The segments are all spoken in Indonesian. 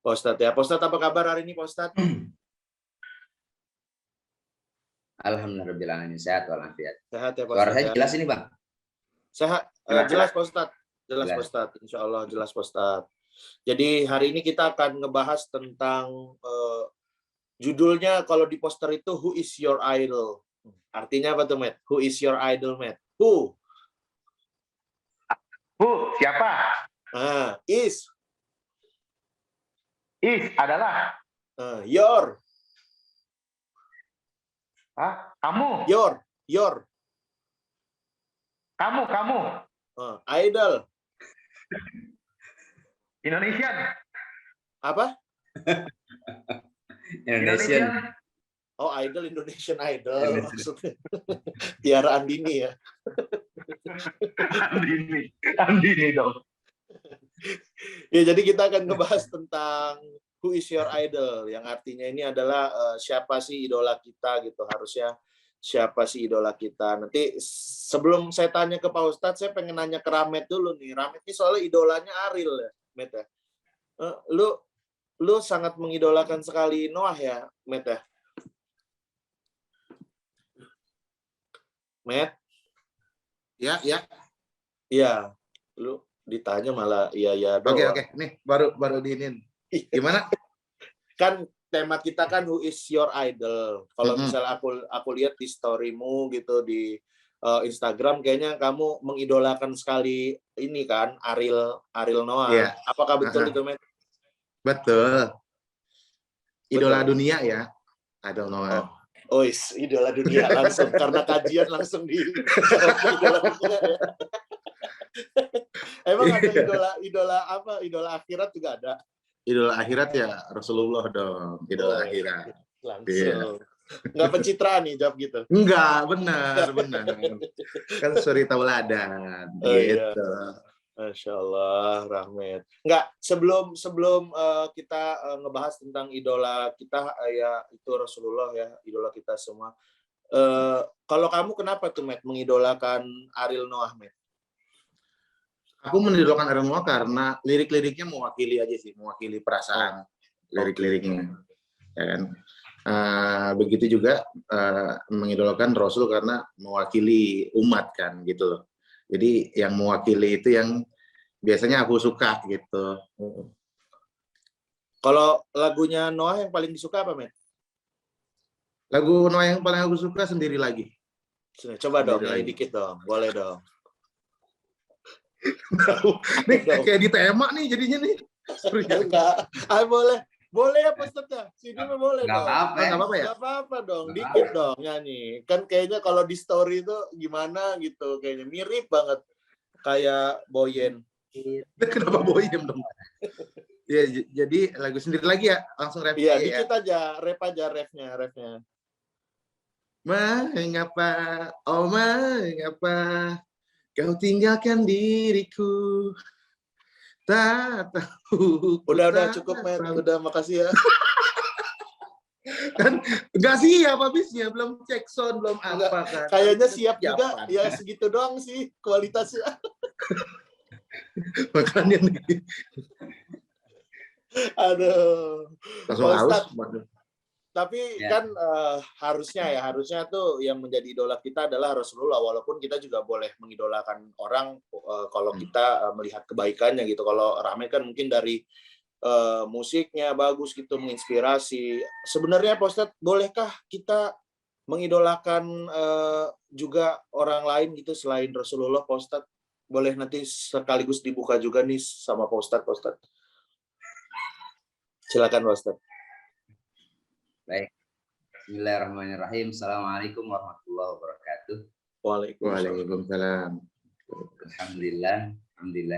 Pak Ustadz ya. Pak Ustadz apa kabar hari ini Pak Ustadz? Alhamdulillah sehat walafiat. Sehat ya Pak Suara Ustadz saya ya. jelas ini Bang? Sehat, jelas Pak Ustadz. Jelas Pak Ustadz, insya Allah jelas Pak Ustadz. Jadi hari ini kita akan ngebahas tentang judulnya kalau di poster itu Who is your idol? Artinya apa tuh, Matt? Who is your idol, Matt? Who? Siapa? Is Adalah. Your. Kamu. Your. Kamu. Idol. Indonesian. Apa? Indonesian. Oh, idol Indonesian Idol maksudnya. Tiara Andini ya. Andini dong. Ya, jadi kita akan ngebahas tentang who is your idol, yang artinya ini adalah siapa sih idola kita gitu. Harusnya siapa sih idola kita. Nanti sebelum saya tanya ke Pak Ustadz, saya pengen nanya ke Ramet dulu nih. Ramet ini soalnya idolanya Ariel ya, Met ya. Lu sangat mengidolakan sekali Noah ya, Met ya. Met? Ya. Iya. Lu ditanya malah iya doang. Oke. Nih baru diinin. Gimana? Kan tema kita kan who is your idol. Kalau misalnya aku lihat di storymu gitu di Instagram, kayaknya kamu mengidolakan sekali ini kan Ariel Noah. Yeah. Apakah betul itu, Met? Betul. Idola dunia ya, Ariel Noah. Oh, idola dunia langsung karena kajian langsung di idola dunia ya. Emang ada idola apa? Idola akhirat juga ada. Idola akhirat ya Rasulullah dong, idola akhirat. Langsung. Nggak pencitraan nih jawab gitu. Enggak, benar. Kan suri tauladan gitu. Iya. Masya Allah, Rahmat. Enggak, sebelum kita ngebahas tentang idola kita, ya itu Rasulullah ya, idola kita semua. Kalau kamu kenapa tuh, Matt, mengidolakan Ariel Noah, Matt? Aku mengidolakan Ariel Noah karena lirik-liriknya mewakili aja sih, mewakili perasaan lirik-liriknya. Ya kan? Begitu juga mengidolakan Rasul karena mewakili umat kan gitu loh. Jadi yang mewakili itu yang biasanya aku suka gitu. Kalau lagunya Noah yang paling disuka apa, Matt? Lagu Noah yang paling aku suka Sendiri Lagi. Coba dong, nyanyi dikit dong. Boleh dong. Nih, kayak di tema nih jadinya nih. Enggak. Boleh ya peserta. Sini mah boleh dong. Enggak apa-apa dong. Dikit dong nyanyi. Kan kayaknya kalau di story itu gimana gitu, kayaknya mirip banget kayak Boyen. Kenapa Boyen dong? Ya, jadi lagu Sendiri Lagi ya, langsung rap. Iya, dikit aja, refnya. Mengapa, oh mengapa kau tinggalkan diriku, tak tahu. Udah cukup, Matt. Udah, makasih ya. Kan nggak siap habisnya, belum cek sound, belum apa kan. Kayaknya siap juga, ya segitu doang sih kualitasnya. Makanya Aduh. langsung halus. Tapi kan harusnya tuh yang menjadi idola kita adalah Rasulullah, walaupun kita juga boleh mengidolakan orang kalau kita melihat kebaikannya gitu. Kalau Rahmat kan mungkin dari musiknya bagus gitu, menginspirasi. Sebenarnya Pak Ustadz, bolehkah kita mengidolakan juga orang lain gitu selain Rasulullah, Pak Ustadz? Boleh nanti sekaligus dibuka juga nih sama Pak Ustadz. Silakan Pak Ustadz. Baik. Bismillahirrahmanirrahim. Assalamualaikum warahmatullahi wabarakatuh. Waalaikumsalam. Alhamdulillah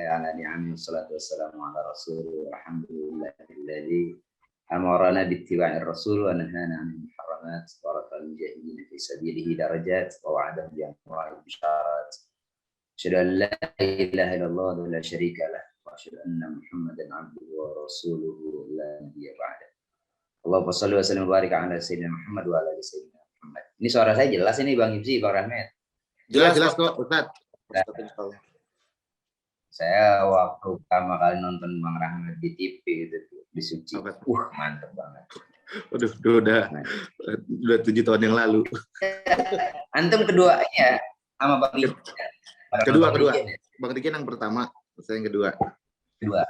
ala ni'ami salatu wassalamu ala rasul alhamdulillahilladzi amarana bittiba'i rasul wa nahana 'anil muharramat wa rafa'al mujahidin fi sabilihi darajat wa wa'ada bi anwa'i bisharat. Asyhadu an la ilaha illallah wa la syarika lah wa asyhadu anna Muhammadan 'abduhu wa rasuluhu la nabiyya ba'da. Allahumma shalli wa sallim wa barik ala sayyidina Muhammad wa ala ali sayyidina Muhammad. Ini suara saya jelas ini Bang Ibzi, Bang Rahmat? Jelas kok, Ustaz. Saya waktu pertama kali nonton Bang Rahmat di TV gitu di Suci. Apa? Mantep banget. Waduh, udah 7 tahun yang lalu. Antum keduanya sama Bang Rigen. Kedua. Rigen ya? Bang Rigen yang pertama, saya yang kedua. Kedua.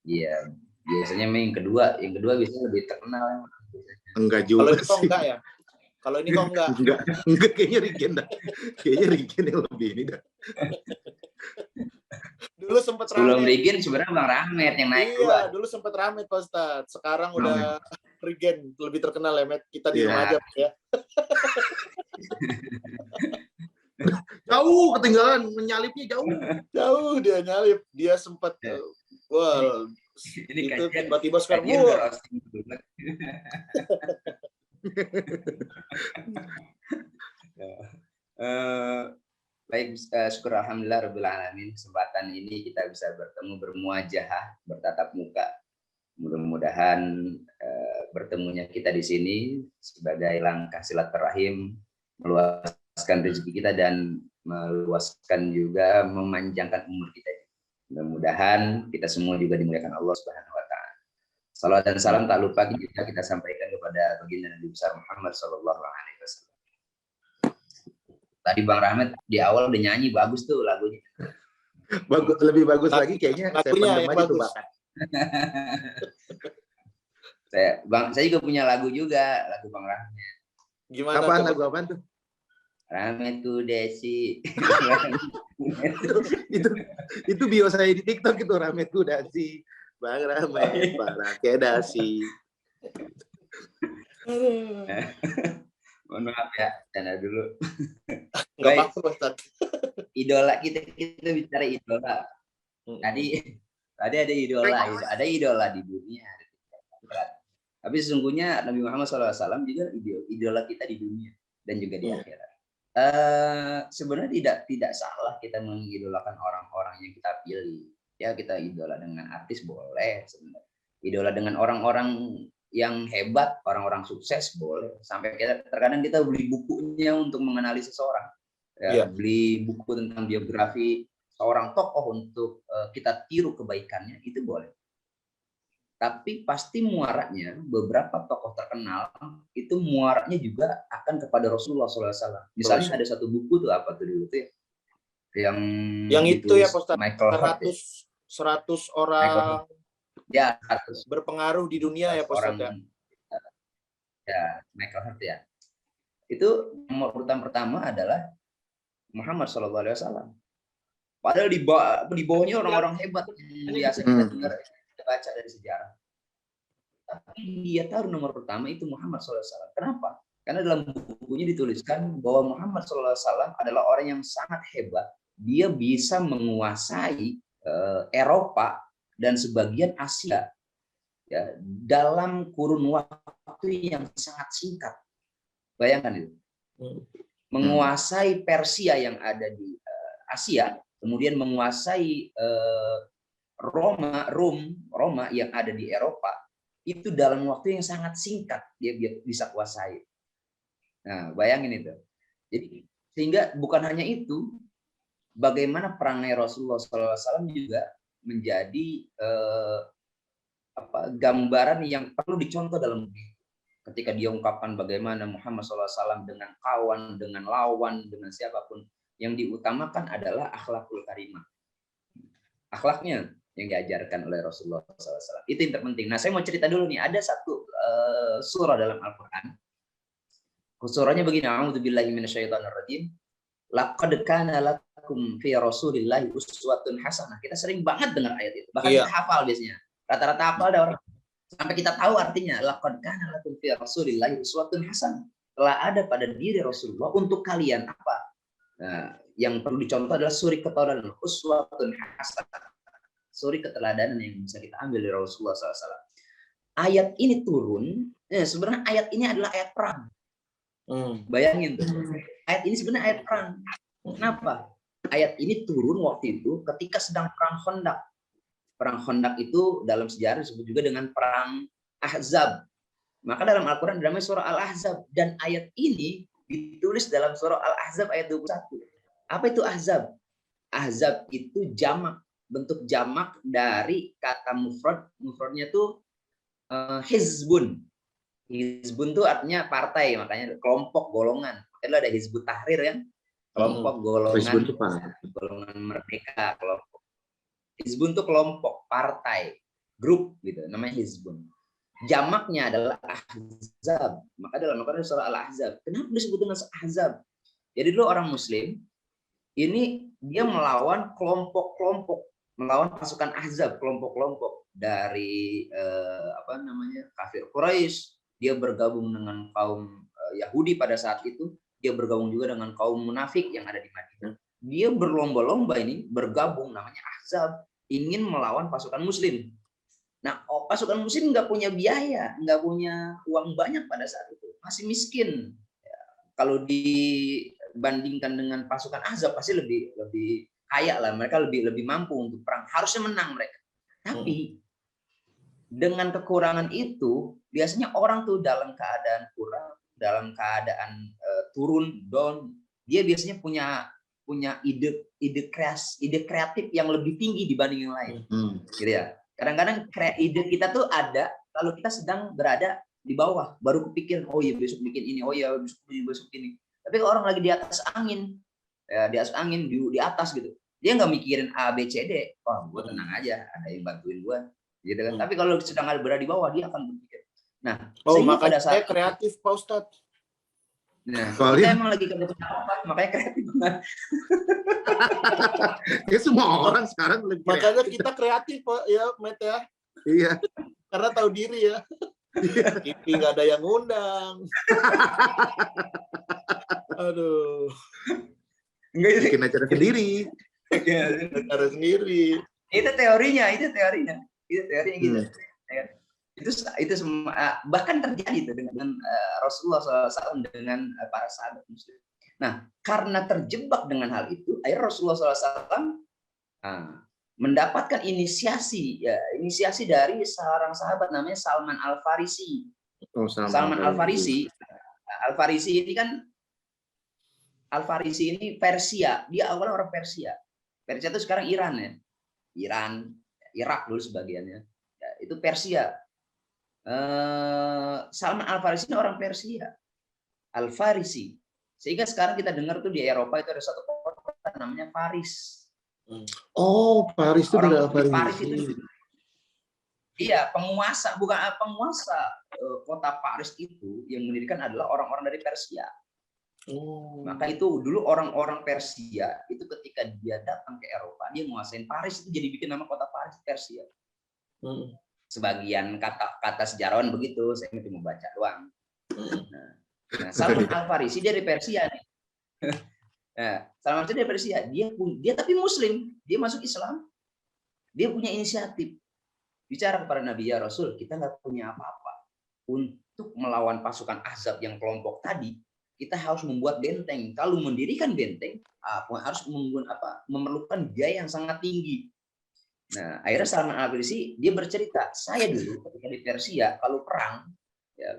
Iya, biasanya yang kedua biasanya lebih terkenal. Enggak Kalau juga ini kok sih. enggak ya? Kalau ini kok enggak? Enggak kayaknya Rigen dah. Kayaknya Rigen yang lebih ini dah. Dulu sempat Sebelum rame. Rigen sebenarnya Bang Rahmat yang naik Iya, dua. dulu sempat rame Pak Ustadz. Sekarang udah Rigen lebih terkenal ya, Met. Kita di rumah Iya. aja ya. Jauh ketinggalan, menyalipnya jauh. Jauh dia nyalip. Dia sempat wah, Ini itu kajian tiba-tiba sekarang udah wah, roasting dulu. Baik, syukur alhamdulillah rabbil alamin, kesempatan ini kita bisa bertemu bermuajahah, bertatap muka. Mudah-mudahan bertemunya kita di sini sebagai langkah silaturahim, meluaskan rezeki kita dan meluaskan juga memanjangkan umur kita. Mudah-mudahan kita semua juga dimuliakan Allah Subhanahu wa taala. Salawat dan salam tak lupa kita sampaikan kepada baginda Nabi besar Muhammad sallallahu alaihi wasallam. Tadi Bang Rahmat di awal udah nyanyi bagus tuh lagunya. Lebih bagus lagi kayaknya saya lagunya pendem yang aja tuh bagus. bakat. Saya juga punya lagu juga, lagu Bang Rahmat. Gimana Apaan tuh? lagu apaan tuh? Rahmat tuh Desi. itu bio saya di TikTok itu Ramet Kudasi. Bang Ramet, para kedasi. Mohon maaf ya, canda dulu. Enggak Baik. apa-apa Pak Ustadz. Idola kita bicara idola. Tadi ada idola di dunia. Tapi sesungguhnya Nabi Muhammad SAW juga idola kita di dunia dan juga di akhirat. Sebenarnya tidak salah kita mengidolakan orang-orang yang kita pilih. Ya kita idola dengan artis boleh sebenarnya. Idola dengan orang-orang yang hebat, orang-orang sukses boleh. Sampai terkadang kita beli bukunya untuk mengenali seseorang. Ya, beli buku tentang biografi seorang tokoh untuk kita tiru kebaikannya, itu boleh. Tapi pasti muaranya beberapa tokoh terkenal itu muaranya juga akan kepada Rasulullah SAW. Misalnya ada satu buku tuh apa tuh dulu tuh ya? Yang itu ya Pak Ustadz, Michael Hart, 100 orang ya, berpengaruh di dunia ya Pak Ustadz ya. Ya, Michael Hart ya. Itu nomor urutan pertama adalah Muhammad SAW. Padahal di bawahnya orang-orang hebat yang biasa kita baca dari sejarah. Tapi dia taruh nomor pertama itu Muhammad SAW. Kenapa? Karena dalam bukunya dituliskan bahwa Muhammad SAW adalah orang yang sangat hebat. Dia bisa menguasai Eropa dan sebagian Asia ya, dalam kurun waktu yang sangat singkat. Bayangkan itu. Menguasai Persia yang ada di Asia, kemudian menguasai Roma yang ada di Eropa, itu dalam waktu yang sangat singkat dia bisa kuasai. Nah, bayangin itu. Jadi sehingga bukan hanya itu, bagaimana perangai Rasulullah SAW juga menjadi gambaran yang perlu dicontoh dalam hidup. Ketika dia ungkapkan bagaimana Muhammad SAW dengan kawan, dengan lawan, dengan siapapun, yang diutamakan adalah akhlakul karimah. Akhlaknya yang diajarkan oleh Rasulullah SAW. Itu yang terpenting. Nah, saya mau cerita dulu nih. Ada satu surah dalam Al-Quran. Surahnya begini. A'udzubillahi minasyaitonirrajim. Laqad kana lakum fi Rasulillahi uswatun hasanah. Kita sering banget dengar ayat itu. Bahkan kita hafal biasanya. Rata-rata hafal ada orang. Sampai kita tahu artinya. Laqad kana lakum fi Rasulillahi uswatun hasanah. Telah ada pada diri Rasulullah untuk kalian apa? Nah, yang perlu dicontoh adalah suri keteladanan, uswatun hasanah. Suri keteladanan yang bisa kita ambil dari Rasulullah SAW. Ayat ini turun, sebenarnya ayat ini adalah ayat perang. Bayangin tuh, ayat ini sebenarnya ayat perang. Kenapa? Ayat ini turun waktu itu ketika sedang perang Khandaq. Perang Khandaq itu dalam sejarah disebut juga dengan perang Ahzab. Maka dalam Al-Quran namanya surah Al-Ahzab. Dan ayat ini ditulis dalam surah Al-Ahzab ayat 21. Apa itu Ahzab? Ahzab itu jamak, bentuk jamak dari kata mufrad. Mufradnya tuh hizbun. Hizbun tuh artinya partai, makanya kelompok, golongan. Kalau ada Hizbut Tahrir kan, kelompok, golongan, golongan merdeka, kelompok. Hizbun tuh kelompok, partai, grup gitu, namanya hizbun. Jamaknya adalah ahzab. Maka dalam Al-Quran surah Al-Ahzab. Kenapa disebut dengan ahzab? Jadi dulu orang Muslim ini dia melawan kelompok-kelompok, melawan pasukan ahzab, kelompok-kelompok dari kafir Quraisy. Dia bergabung dengan kaum Yahudi pada saat itu. Dia bergabung juga dengan kaum munafik yang ada di Madinah. Dia berlomba-lomba ini bergabung, namanya ahzab, ingin melawan pasukan Muslim. Nah, pasukan Muslim nggak punya biaya, nggak punya uang banyak pada saat itu, masih miskin. Ya, kalau dibandingkan dengan pasukan Ahzab pasti lebih kaya lah, mereka lebih mampu untuk perang, harusnya menang mereka. Tapi dengan kekurangan itu, biasanya orang tuh dalam keadaan kurang, dalam keadaan turun, down, dia biasanya punya ide kreatif yang lebih tinggi dibanding yang lain, gitu ya. Kadang-kadang ide kita tuh ada kalau kita sedang berada di bawah, baru kepikir, oh iya besok bikin ini, oh iya besok ini. Tapi kalau orang lagi di atas angin, ya, di atas angin, di atas gitu, dia nggak mikirin A, B, C, D. Oh, gue tenang aja, ada yang bantuin gue, gitu kan. Tapi kalau sedang berada di bawah, dia akan berpikir. Nah, makanya saya kreatif, Pak Ustadz. Nah, kita emang lagi kerja apa, makanya kreatif banget. Ya semua orang sekarang lebih kreatif. Makanya kita kreatif, Pak, ya, Met ya. Iya. Karena tahu diri ya. Kipi nggak ada yang ngundang. Aduh. Enggak, bikin acara sendiri. Acara sendiri. Itu teorinya gitu. Itu semua bahkan terjadi itu dengan Rasulullah SAW dengan para sahabat Muslim. Nah, karena terjebak dengan hal itu, akhirnya Rasulullah SAW mendapatkan inisiasi dari seorang sahabat namanya Salman Al-Farisi. Salman Al-Farisi ini kan Al-Farisi ini Persia. Dia awalnya orang Persia. Persia itu sekarang Iran ya. Irak dulu sebagiannya. Ya, itu Persia. Salman Al-Farisi ini orang Persia. Al-Farisi. Sehingga sekarang kita dengar tuh di Eropa itu ada satu kota namanya Paris. Oh, Paris itu orang Paris. Paris itu. Iya, penguasa kota Paris itu yang mendirikan adalah orang-orang dari Persia. Maka itu dulu orang-orang Persia itu ketika dia datang ke Eropa, dia menguasain Paris, itu jadi bikin nama kota Paris Persia. Sebagian kata sejarawan begitu, saya cuma baca doang. Nah, Salman Al-Farisi dari Persia nih. Nah, Salman Al-Farisi dari Persia, dia tapi Muslim, dia masuk Islam, dia punya inisiatif, bicara kepada Nabi, ya Rasul, kita nggak punya apa-apa untuk melawan pasukan Ahzab yang kelompok tadi. Kita harus membuat benteng. Kalau mendirikan benteng, harus memerlukan biaya yang sangat tinggi. Nah, akhirnya Salman Al-Farisi dia bercerita, saya dulu ketika di Persia kalau perang, ya,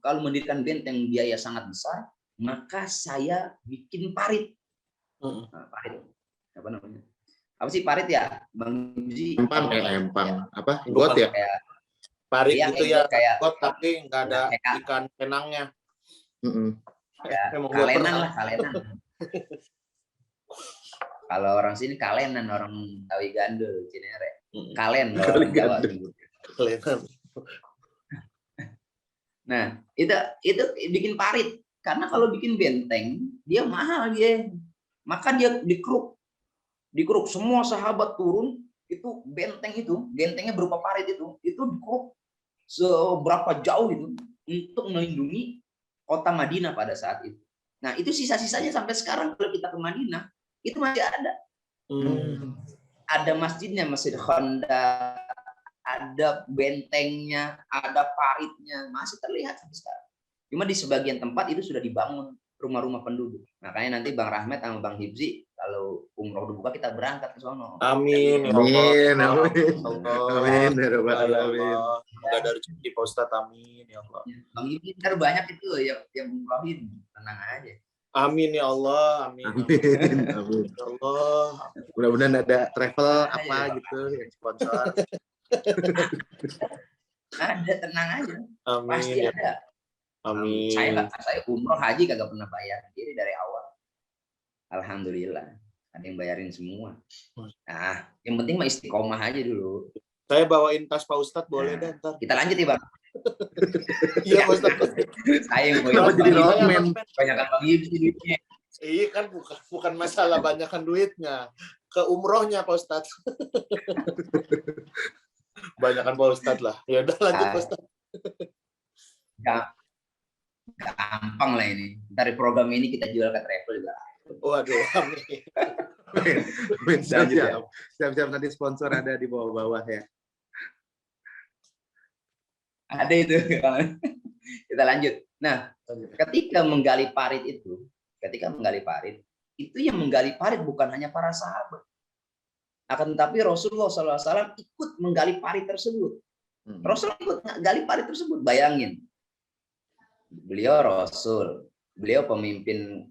kalau mendirikan benteng biaya sangat besar, maka saya bikin parit. Parit, apa namanya? Apa sih parit ya, Bang Yuzi? Empang kayak empang, apa? Got ya? Parit ya, gitu ya, kayak got tapi nggak ada ikan penangnya. Ya, kalenan lah, kalenan. Kalau orang sini kalenan, orang Tawi Gandul, Cinere. Kalen orang Jawa. Kalenan. Nah, itu bikin parit. Karena kalau bikin benteng, dia mahal dia. Maka dia dikeruk semua sahabat turun, itu bentengnya berupa parit itu dikeruk seberapa jauh itu untuk melindungi kota Madinah pada saat itu. Nah, itu sisa-sisanya sampai sekarang kalau kita ke Madinah, itu masih ada. Ada masjidnya, Masjid Khonda, ada bentengnya, ada paritnya, masih terlihat sampai sekarang. Cuma di sebagian tempat itu sudah dibangun rumah-rumah penduduk. Makanya nanti Bang Rahmat sama Bang Hibzi kalau umroh dibuka kita berangkat ke sono. Amin. Amin. Amin. Semoga dari rezeki Pak Ustadz, amin ya Allah. Bang Hibzi ntar banyak itu yang umrohin, tenang aja. Amin ya Allah, amin. Amin. Amin. Ya Allah. Mudah-mudahan ada travel apa gitu yang sponsor. Ada, tenang aja. Amin. Pasti Ya. ada. Amin. Saya umroh haji kagak pernah bayar sendiri dari awal. Alhamdulillah. Ada yang bayarin semua. Nah, yang penting mah istiqomah aja dulu. Saya bawain tas Pak Ustadz boleh Nah, dah ntar. kita lanjut ya Bang. Iya Pak Ustadz. Saya yang Kenapa bawa jadi Bang Yus. roadman? Banyakan Bang Yus di duitnya. Iya kan bukan masalah banyakkan duitnya. Ke umrohnya Pak Ustadz. Banyakan Pak Ustadz lah. Ya udah lanjut Pak Ustadz. Gampang lah ini. Dari program ini kita jual ke travel juga. Waduh, amin. Amin. Siap-siap. Siap-siap nanti sponsor ada di bawah-bawah ya. Ada itu. Kita lanjut. Nah, ketika menggali parit itu yang menggali parit bukan hanya para sahabat. Akan tetapi Rasulullah SAW ikut menggali parit tersebut. Rasul ikut gali parit tersebut. Bayangin. Beliau Rasul. Beliau pemimpin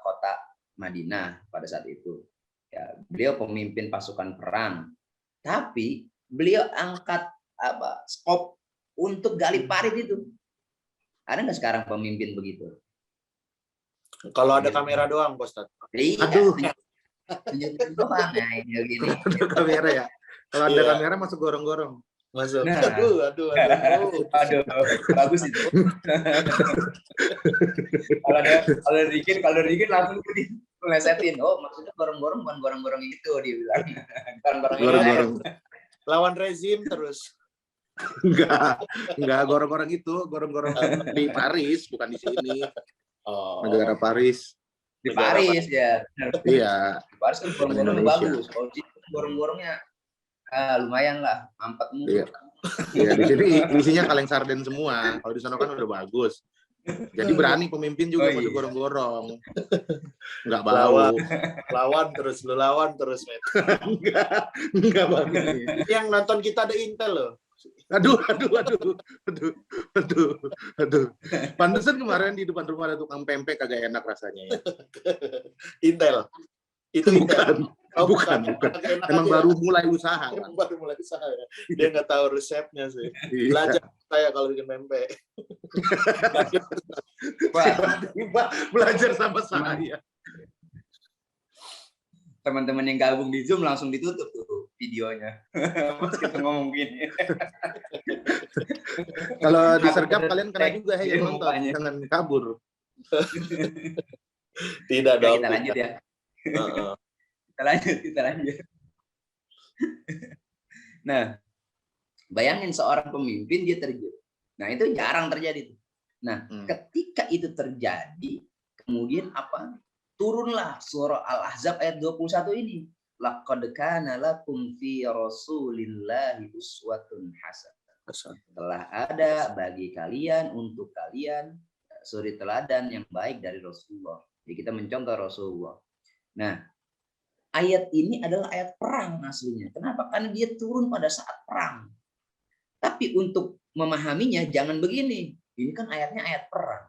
kota Madinah pada saat itu. Ya, beliau pemimpin pasukan perang. Tapi beliau angkat skop untuk gali parit itu. Ada nggak sekarang pemimpin begitu? Kalau ada kamera doang Pak Ustadz. Iya. Aduh. Tunjukin doang. Nah, ini gini. Ada kamera ya. Kalau ada Iya. kamera masuk gorong-gorong. Masuk. Nah. Aduh. Aduh, bagus itu. kalau dikit langsung melesetin. Oh, maksudnya gorong-gorong bukan gorong-gorong itu dia bilang. Gorong-gorong itu. Gorong-gorong. Lawan rezim terus. Enggak gorong-gorong itu, gorong-gorong di Paris, bukan di sini. Oh. Negara Paris. Di Paris ya. Iya. Di Paris kan gorong-gorongnya Indonesia. bagus. Kalau di sini gorong-gorongnya lumayan lah, mampet mulu. Iya. Iya, di sini isinya kaleng sarden semua. Kalau di sana kan udah bagus. Jadi berani pemimpin juga masuk gorong-gorong. Enggak bau. Lawan terus, lu lawan terus, Met. Enggak bagus. Yang nonton kita ada Intel loh. Aduh. Pantesan kemarin di depan rumah ada tukang pempek kagak enak rasanya ya. Intel. Itu Intel. Bukan. Bukan. Enak Emang aja. baru mulai usaha. Emang Kan? baru mulai usaha ya. Dia nggak tahu resepnya sih. Iya. Belajar saya kalau bikin pempek. Tiba-tiba belajar sama saya. Teman-teman yang gabung di Zoom langsung ditutup tuh videonya. Pas kita ngomong gini. Kalau disergap kalian kena juga Iya, yang nonton, mukanya. jangan kabur. Tidak Oke, dong. kita lanjut ya. Heeh. Kita lanjut. Nah, bayangin seorang pemimpin dia terjun. Nah, itu jarang terjadi. Nah, ketika itu terjadi, kemudian apa? Turunlah surah Al-Ahzab ayat 21 ini. Laqad kana lakum fi Rasulillahi uswatun hasanah. Telah ada bagi kalian, untuk kalian, suri teladan yang baik dari Rasulullah. Jadi kita mencontoh Rasulullah. Nah, ayat ini adalah ayat perang aslinya. Kenapa? Karena dia turun pada saat perang. Tapi untuk memahaminya jangan begini. Ini kan ayatnya ayat perang.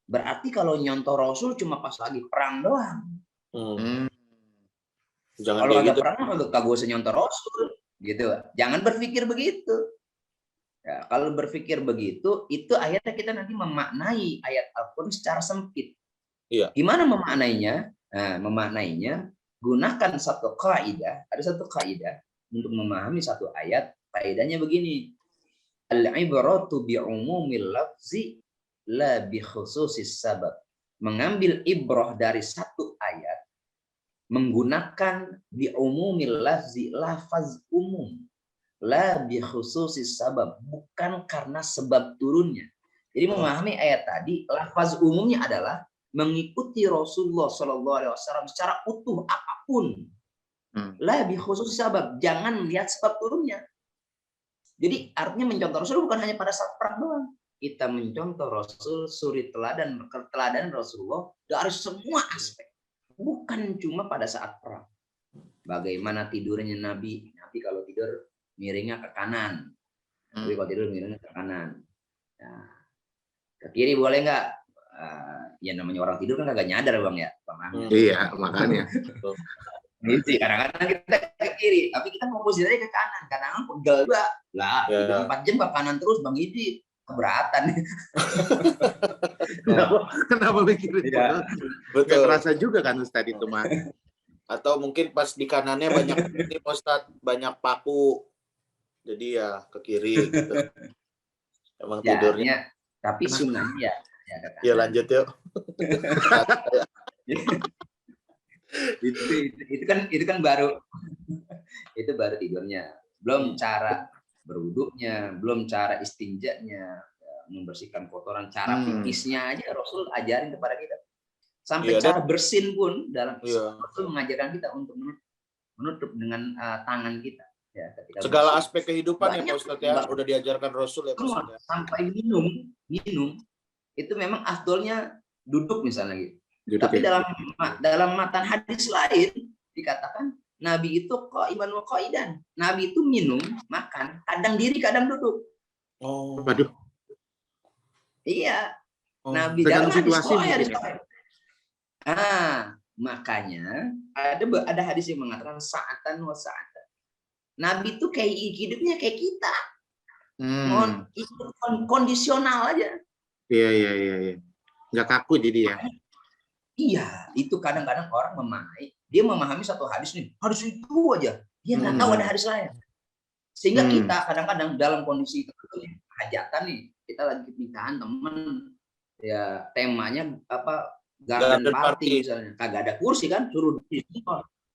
Berarti kalau nyontoh Rasul cuma pas lagi perang doang. Jangan Kalau kayak ada gitu. perang kagak usah nyontoh Rasul, gitu. Jangan berpikir begitu. Ya, kalau berpikir begitu, itu akhirnya kita nanti memaknai ayat Al-Quran secara sempit. Iya. Gimana memaknainya? Nah, memaknainya gunakan satu kaidah. Ada satu kaidah untuk memahami satu ayat. Kaidahnya begini. Al-ibratu bi'umumil lafzi la bi khususis sabab. Mengambil ibrah dari satu ayat menggunakan bi umumil lafzi, lafaz umum, la bi khususis sabab, bukan karena sebab turunnya. Jadi memahami ayat tadi, lafaz umumnya adalah mengikuti Rasulullah SAW secara utuh apapun. La bi khususis sabab, jangan melihat sebab turunnya. Jadi artinya mencontoh Rasul bukan hanya pada saat perang doang. Kita mencontoh Rasul, suri teladan Rasulullah dari semua aspek. Bukan cuma pada saat perang. Bagaimana tidurnya Nabi. Nabi kalau tidur miringnya ke kanan. Nabi kalau tidur miringnya ke kanan. Nah, ke kiri boleh nggak? ya namanya orang tidur kan kagak nyadar Bang ya, Bang Ahmad. Iya, makanya. Gitu, kadang-kadang kita ke kiri, tapi kita mau posisinya ke kanan, kadang-kadang pegel juga. Lah, Ya. 4 jam ke kanan terus Bang Idi, keberatan. Kenapa mikirin? Iya. Nggak Betul. kerasa juga kan Ustadz itu mah. Atau mungkin pas di kanannya banyak ini Ustadz, banyak paku. Jadi ya ke kiri gitu. Emang Ya, tidurnya. tapi sunnahnya ya ke Ya kanan. lanjut yuk. itu kan baru itu baru tidurnya, belum cara berwuduknya, belum cara istinjanya, ya, membersihkan kotoran, cara pipisnya aja Rasul ajarin kepada kita, sampai Iya, cara bersin pun dalam Iya. Rasul mengajarkan kita untuk menutup dengan tangan kita ya, ketika Segala bersin. aspek kehidupan ya Banyak, Pak Ustadz ya, Bang. udah diajarkan Rasul ya Pak Semua, Ustadz ya. sampai minum itu memang afdolnya duduk misalnya gitu. Gitu, Tapi ya. dalam matan hadis lain dikatakan Nabi itu qaiman wa qaidan. Nabi itu minum, makan, kadang diri, kadang duduk. Oh. Waduh. Iya. Oh. Nabi Tergantung dalam hadis situasi sahih, hadis mungkin ya. sahih. Makanya ada hadis yang mengatakan sa'atan wa sa'atan. Nabi itu kayak hidupnya kayak kita. Ikut kondisional aja. Iya. Nggak kaku jadi ya. Iya, itu kadang-kadang orang dia memahami satu hadis nih, hadis itu aja, dia nggak tahu ada hadis lain. Sehingga kita kadang-kadang dalam kondisi tertentu, hajatan nih, kita lagi nikahan temen, ya temanya apa, garden party misalnya, kagak ada kursi kan, suruh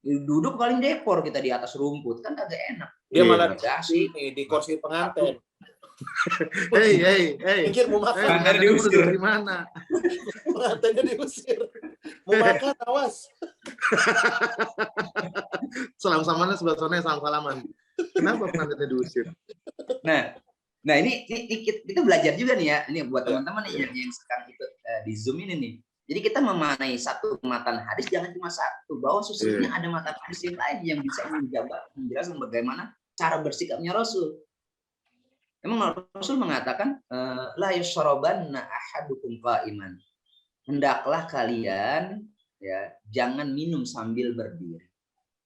duduk paling dekor kita di atas rumput, kan kagak enak. Dia malah dikasih di kursi pengantin. Hei. Pikir mau makan, Diusir di mana? pengantinnya diusir. Mau makan, awas. Salam-salaman sebelah sana, salam-salaman. Kenapa pengantinnya diusir? Nah ini kita belajar juga nih ya, ini buat teman-teman nih yang sekarang ikut di Zoom ini nih. Jadi kita memaknai satu matan hadis, jangan cuma satu, bahwa sesungguhnya ada matan hadis yang lain yang bisa menjelaskan bagaimana cara bersikapnya Rasul. Memang Rasul mengatakan la yashrabanna ahadukum qa'iman. Hendaklah kalian ya jangan minum sambil berdiri.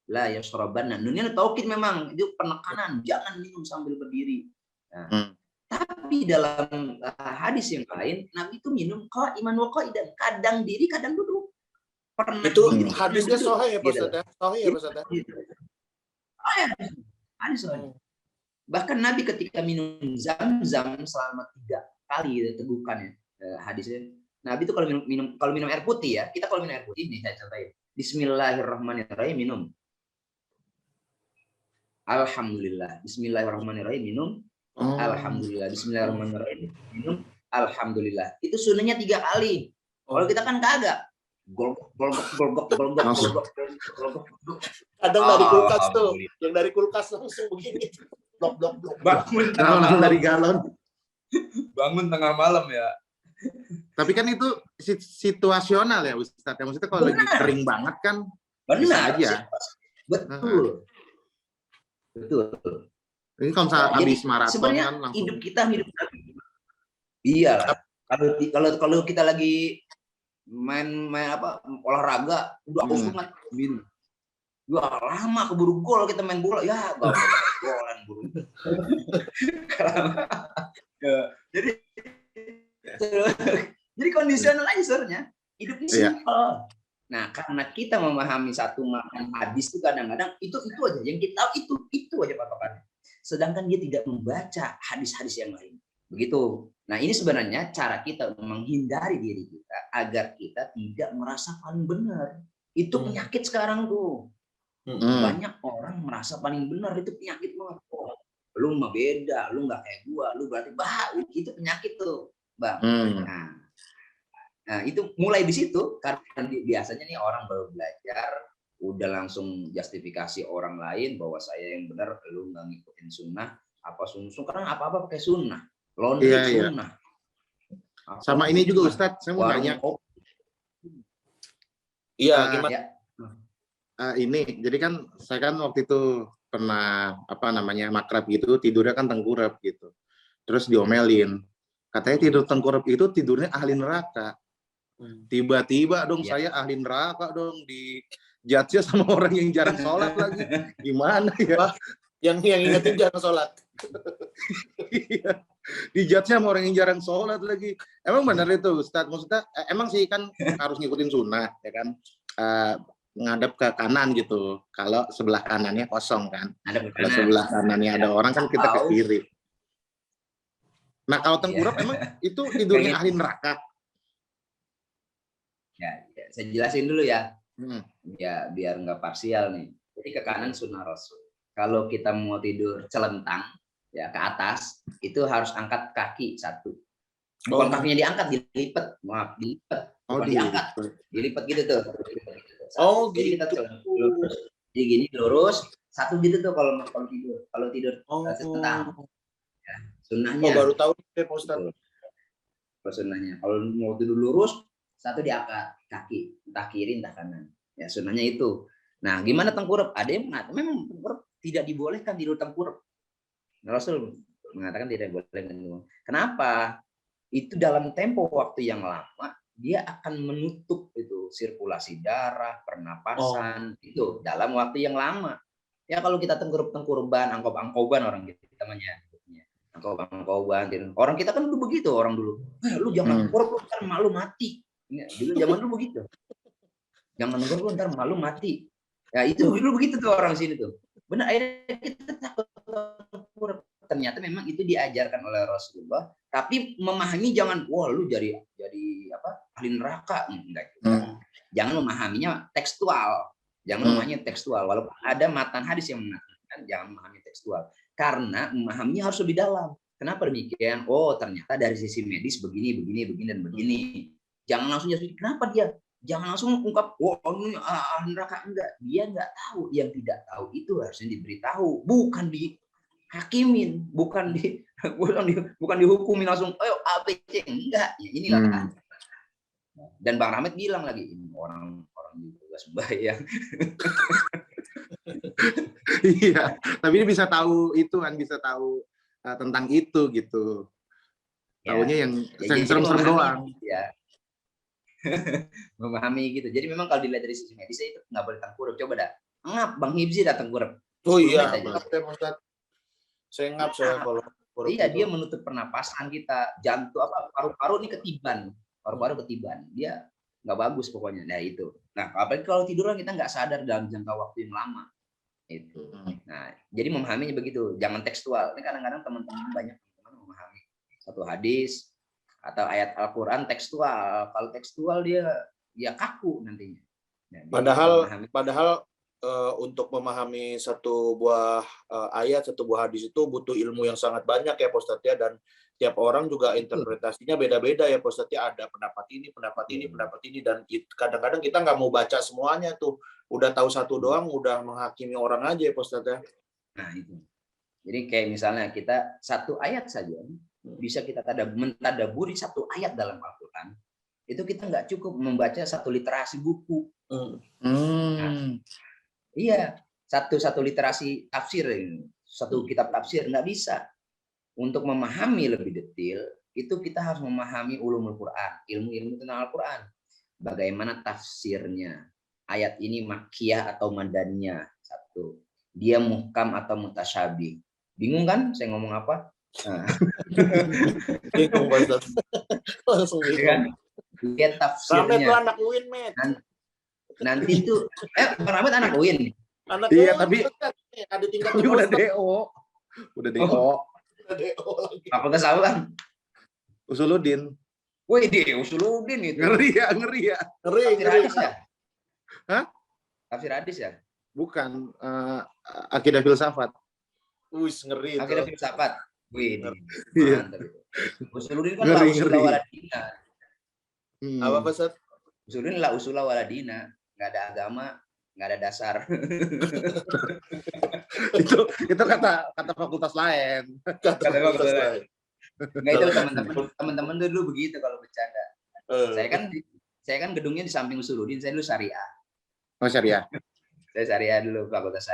La yashrabanna. Nunnya taukid memang, itu penekanan, jangan minum sambil berdiri. Nah, tapi dalam hadis yang lain Nabi itu minum qa'iman wa qa'idan, kadang diri, kadang duduk. Pernah itu diri, hadisnya sahih ya Pak Ustadz ya? Sahih ya Pak Ustadz ya? Hadis sahih. Bahkan Nabi ketika minum zam-zam selama 3 kali tegukan ya, hadisnya. Nabi itu kalau minum air putih ya, kita kalau minum air putih ini saya contohin. Bismillahirrahmanirrahim minum. Alhamdulillah. Bismillahirrahmanirrahim minum. Alhamdulillah. Bismillahirrahmanirrahim minum. Alhamdulillah. Itu sunnahnya 3 kali. Kalau kita kan kagak. Golgok. Kadang dari kulkas tuh, yang dari kulkas langsung begini. Blok. Bangun Galon dari galon. Bangun tengah malam ya. Tapi kan itu situasional ya Ustadz. Maksudnya kalau lagi kering banget kan bisa aja. Betul. Ini kalau misalnya habis maraton sebenarnya kan langsung. hidup kita. Iya lah. Kalau kita lagi main apa olahraga udah haus banget minum. Ya lama keburu gol kita main bola ya golan buru. jadi kondisional aja sebenarnya hidupnya simpel. Nah karena kita memahami satu makna hadis itu kadang-kadang itu aja yang kita tahu itu aja patokannya. Sedangkan dia tidak membaca hadis-hadis yang lain. Begitu. Nah ini sebenarnya cara kita menghindari diri kita agar kita tidak merasa paling benar. Itu penyakit sekarang tuh. Banyak orang merasa paling benar, itu penyakit banget. Oh, lu mah beda, lu nggak kayak gua, lu berarti itu penyakit tuh, Bang. Nah, itu mulai di situ karena biasanya nih orang baru belajar udah langsung justifikasi orang lain bahwa saya yang benar, lu nggak ngikutin sunnah, karena apa-apa pakai sunnah, laundry sunnah. Sama ini juga Ustadz, saya mau tanya. Iya, gimana? Ini, jadi kan saya kan waktu itu pernah makrab gitu, tidurnya kan tengkurap gitu. Terus diomelin. Katanya tidur tengkurap itu tidurnya ahli neraka. Tiba-tiba dong Iya. saya ahli neraka dong di judge sama orang yang jarang sholat lagi. Gimana ya? Wah, yang ingetin jangan sholat. Iya. Dijudge sama orang yang jarang sholat lagi. Emang benar itu, Ustadz. Maksudnya emang sih kan harus ngikutin sunnah, ya kan? Ngadep ke kanan gitu. Kalau sebelah kanannya kosong kan. Ada Kalau sebelah kanannya ada orang kan kita ke kiri. Nah kalau tengkurap emang itu tidurnya ahli neraka. Ya, saya jelasin dulu ya. Hmm. Ya biar nggak parsial nih. Jadi ke kanan sunnah Rasul. Kalau kita mau tidur celentang ya ke atas, itu harus angkat kaki satu. Bukan kakinya diangkat, dilipat. Maaf, dilipat. Bukan diangkat. Dilipat gitu tuh. Oh, jadi kita lurus. Jadi gini lurus, satu gitu tuh kalau tidur. Kalau tidur celentang. Ya, sunnahnya. Baru tahu deh, Pak Ustadz. Sunnahnya. Kalau mau tidur lurus, satu diangkat kaki, entah kiri entah kanan. Ya sunnahnya itu. Nah, gimana tengkurap? Ada yang mengatakan memang tengkurap tidak dibolehkan tidur tengkurap. Rasul mengatakan tidak boleh. Kenapa? Itu dalam tempo waktu yang lama dia akan menutup itu sirkulasi darah, pernapasan itu dalam waktu yang lama. Ya kalau kita tengkurap-tengkuruban, angkob-angkoban orang gitu namanya. Angkob-angkoban. Orang kita kan dulu begitu orang dulu. Lu jangan tengkurap lu ntar malu mati. Ya, dulu zaman dulu begitu. Jangan tengkurap lu ntar malu mati. Ya itu dulu begitu tuh orang sini tuh. Benar, akhirnya kita takut tengkurap. Ternyata memang itu diajarkan oleh Rasulullah, tapi memahami jangan wah lu jadi apa ahli neraka enggak. Jangan memahaminya tekstual. Jangan memahaminya tekstual walaupun ada matan hadis yang mengatakan jangan memahami tekstual karena memahaminya harus lebih dalam. Kenapa demikian? Oh, ternyata dari sisi medis begini dan begini. Jangan langsung jadi kenapa dia? Jangan langsung ungkap wah ini ahli neraka enggak. Dia enggak tahu, yang tidak tahu itu harusnya diberitahu, bukan hakimin, bukan dihukumin langsung ayo ABC enggak ya inilah. Dan Bang Rahmat bilang lagi ini orang juga sembahyang. Iya, tapi dia bisa tahu itu kan, bisa tahu tentang itu gitu. Taunya yang serem-serem doang. Ya. Memahami gitu. Jadi memang kalau dilihat dari sisi medis itu nggak boleh tengkurap. Coba dah. Ngap Bang Hibzi datang tengkurap. Oh iya, saya ngap saya kalau iya dia menutup pernapasan kita, jantung apa paru-paru ini ketiban, paru-paru ketiban, dia nggak bagus pokoknya. Nah itu. Nah apalagi kalau tiduran kita nggak sadar dalam jangka waktu yang lama itu. Nah jadi memahaminya begitu, jangan tekstual. Ini kadang-kadang teman-teman banyak memahami satu hadis atau ayat Al-Quran tekstual. Kalau tekstual dia kaku nantinya. Nah, padahal untuk memahami satu buah ayat, satu buah hadis itu butuh ilmu yang sangat banyak ya Pak Ustadz ya, dan tiap orang juga interpretasinya beda-beda ya Pak Ustadz ya, ada pendapat ini, dan kadang-kadang kita nggak mau baca semuanya tuh, udah tahu satu doang udah menghakimi orang aja ya Pak Ustadz ya. Nah itu. Jadi kayak misalnya kita satu ayat saja bisa kita mentadaburi satu ayat dalam Al-Quran, itu kita nggak cukup membaca satu literasi buku. Nah, iya, satu literasi tafsir, satu kitab tafsir nggak bisa. Untuk memahami lebih detail, itu kita harus memahami ulumul Quran, ilmu-ilmu tentang Al-Quran. Bagaimana tafsirnya? Ayat ini makkiyah atau madaniyah? Satu. Dia muhkam atau mutasyabih? Bingung kan? Saya ngomong apa? Nah. Bingung banget. Langsung bingung. Lihat tafsirnya. Ramet tuh anak UIN, Met. Nanti itu Bang Rahmat anak UIN. Iya, tapi ada tingkat udah DO. Udah DO. Fakultas apa kan? Usuluddin. Wih, Usuluddin itu. Ngeri ya. Tafsir hadis ya? Hah? Tafsir hadis ya? Bukan, akidah filsafat. Ngeri itu. Akidah filsafat. Wih, mantap. Usuluddin kan la usula waladina. Apa Pak Ustadz? Usuluddin la usula waladina. Nggak ada agama, nggak ada dasar. itu kata fakultas lain. Kata fakultas lain. Nggak, itu teman-teman dulu begitu kalau bercanda. Saya kan gedungnya di samping Usuluddin, saya dulu syariah. Oh, syariah. Saya syariah dulu, fakultas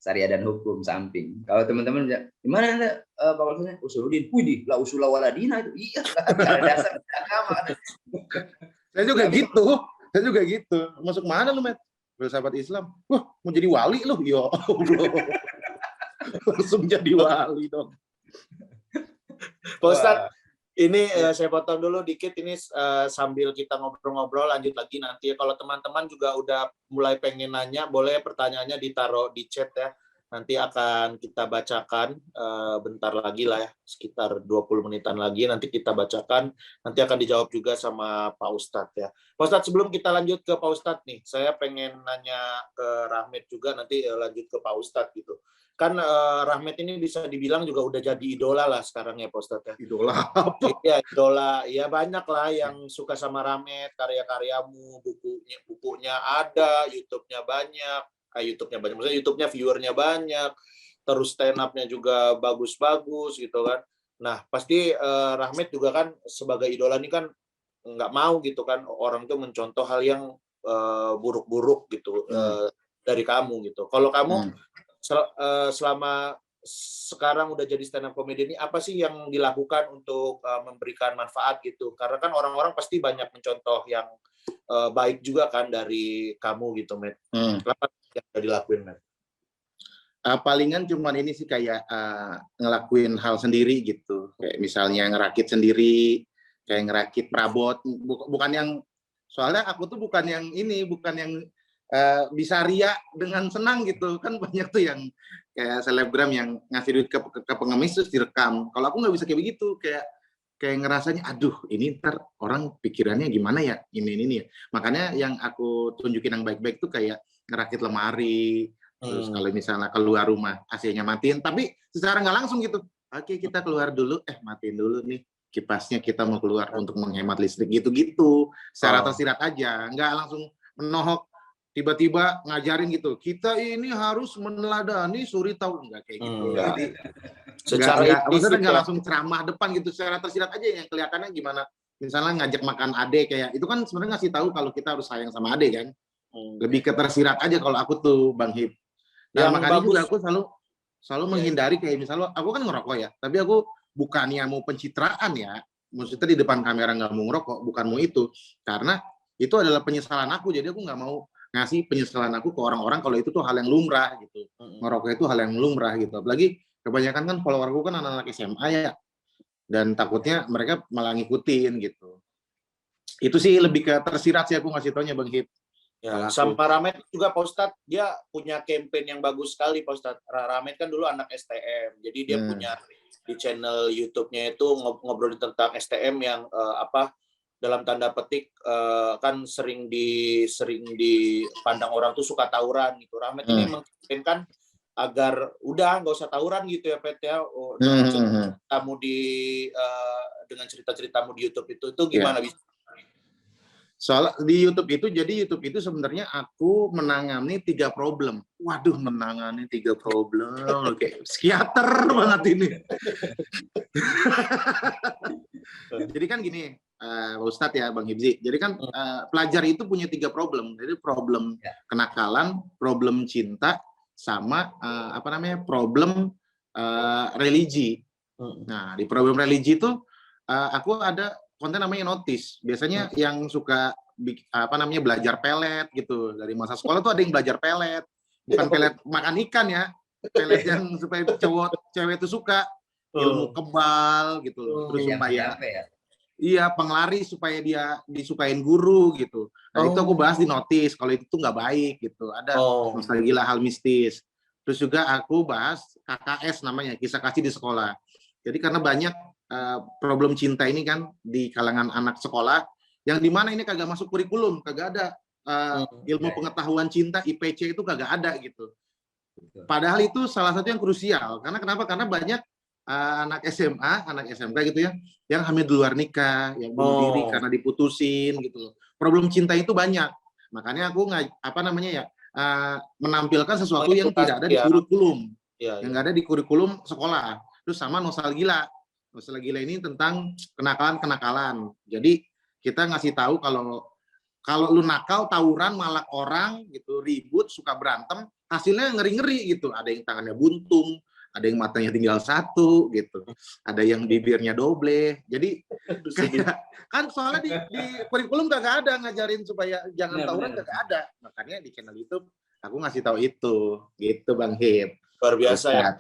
syariah dan hukum samping. Kalau teman-teman di mana Anda fakultasnya? Usuluddin. Wih, la usula waladina itu. Iya, nggak ada dasar agama. Saya juga gitu. Saya juga gitu. Masuk mana lu, Met? Filsafat Islam. Wah, mau jadi wali lu? Ya Allah. Langsung jadi wali dong. Pak Ustadz, ini saya potong dulu dikit ini sambil kita ngobrol-ngobrol lanjut lagi nanti. Kalau teman-teman juga udah mulai pengen nanya, boleh pertanyaannya ditaruh di chat ya. Nanti akan kita bacakan bentar lagi lah ya, sekitar 20 menitan lagi nanti kita bacakan, nanti akan dijawab juga sama Pak Ustadz ya. Pak Ustadz, sebelum kita lanjut ke Pak Ustadz nih, saya pengen nanya ke Rahmat juga, nanti lanjut ke Pak Ustadz gitu. Kan Rahmat ini bisa dibilang juga udah jadi idola lah sekarang ya Pak Ustadz ya. Idola apa? Iya, idola. Ya banyak lah yang suka sama Rahmat, karya-karyamu, bukunya ada, YouTube-nya banyak. YouTube-nya banyak, maksudnya YouTube-nya viewernya banyak, terus stand up-nya juga bagus-bagus gitu kan. Nah, pasti Rahmat juga kan sebagai idola ini kan nggak mau gitu kan orang tuh mencontoh hal yang buruk-buruk gitu dari kamu gitu. Kalau kamu selama sekarang udah jadi stand up comedy ini, apa sih yang dilakukan untuk memberikan manfaat gitu? Karena kan orang-orang pasti banyak mencontoh yang baik juga kan dari kamu gitu, Matt. Apa yang udah dilakuin, Matt? Palingan cuman ini sih kayak ngelakuin hal sendiri gitu. Kayak misalnya ngerakit sendiri, kayak ngerakit perabot. Bukan yang, soalnya aku tuh bukan yang ini, bukan yang bisa ria dengan senang gitu. Kan banyak tuh yang kayak selebgram yang ngasih duit ke pengemis terus direkam. Kalau aku nggak bisa kayak begitu, kayak ngerasanya, aduh ini ntar orang pikirannya gimana ya, ini ya. Makanya yang aku tunjukin yang baik-baik tuh kayak ngerakit lemari, terus kalau misalnya keluar rumah AC-nya matiin, tapi secara nggak langsung gitu. Oke, kita keluar dulu, matiin dulu nih kipasnya, kita mau keluar untuk menghemat listrik gitu-gitu. Secara tersirat aja, nggak langsung menohok tiba-tiba ngajarin gitu. Kita ini harus meneladani suri tahu, nggak kayak gitu. Jadi maksudnya nggak langsung ceramah depan gitu, secara tersirat aja yang kelihatannya gimana. Misalnya ngajak makan ade, kayak itu kan sebenarnya ngasih tahu kalau kita harus sayang sama ade kan. Lebih ke tersirat aja kalau aku tuh, Bang Hip. Nah, makanya juga aku selalu menghindari, kayak misalnya aku kan ngerokok ya, tapi aku bukannya mau pencitraan ya, maksudnya di depan kamera nggak mau ngerokok, bukan mau itu, karena itu adalah penyesalan aku, jadi aku nggak mau ngasih penyesalan aku ke orang-orang kalau itu tuh hal yang lumrah gitu. Ngerokok itu hal yang lumrah gitu. Apalagi kebanyakan kan followerku kan anak-anak SMA ya, dan takutnya mereka malah ngikutin gitu. Itu sih lebih ke tersirat sih aku ngasih taunya, Bang Hip. Ya, sama Rahmat juga Pak Ustadz, dia punya campaign yang bagus sekali Pak Ustadz. Rahmat kan dulu anak STM, jadi dia punya di channel YouTube-nya itu ngobrolin tentang STM yang dalam tanda petik kan sering dipandang orang tuh suka tawuran gitu. Rahmat ini mengkampanyekan agar udah nggak usah tawuran gitu ya, Pet ya. Dengan cerita-ceritamu di YouTube itu gimana bisa? Soal di YouTube itu, jadi YouTube itu sebenarnya aku menangani 3 problem. Waduh, menangani 3 problem, kayak psikiater banget ini. Jadi kan gini, Ustadz ya, Bang Hibzi. Jadi kan pelajar itu punya 3 problem. Jadi problem kenakalan, problem cinta, sama problem religi. Nah, di problem religi itu aku ada konten namanya notis. Biasanya yang suka belajar pelet gitu. Dari masa sekolah tuh ada yang belajar pelet. Bukan pelet makan ikan ya. Pelet yang supaya cewek itu suka. Ilmu kebal gitu. Terus supaya penglari supaya dia disukain guru gitu. Nah, itu aku bahas di notis. Kalau itu tuh nggak baik gitu. Ada nostalgia hal mistis. Terus juga aku bahas KKS namanya, kisah kasih di sekolah. Jadi karena banyak problem cinta ini kan di kalangan anak sekolah, yang dimana ini kagak masuk kurikulum, kagak ada ilmu pengetahuan cinta, IPC itu kagak ada gitu. Padahal itu salah satu yang krusial. Karena kenapa? Karena banyak anak SMA, anak SMK gitu ya, yang hamil di luar nikah, yang bunuh diri karena diputusin gitu. Problem cinta itu banyak. Makanya aku menampilkan sesuatu yang tidak ada di kurikulum, yang nggak ada di kurikulum sekolah. Terus sama nostalgia ini tentang kenakalan. Jadi kita ngasih tahu kalau lu nakal, tawuran, malak orang gitu, ribut, suka berantem, hasilnya ngeri-ngeri gitu. Ada yang tangannya buntung, ada yang matanya tinggal satu gitu, ada yang bibirnya doble. Jadi kayak, kan soalnya di kurikulum gak ada ngajarin supaya jangan tawuran, gak ada. Makanya di channel YouTube aku ngasih tahu itu, gitu Bang Hip. Luar biasa ya. Ustaz.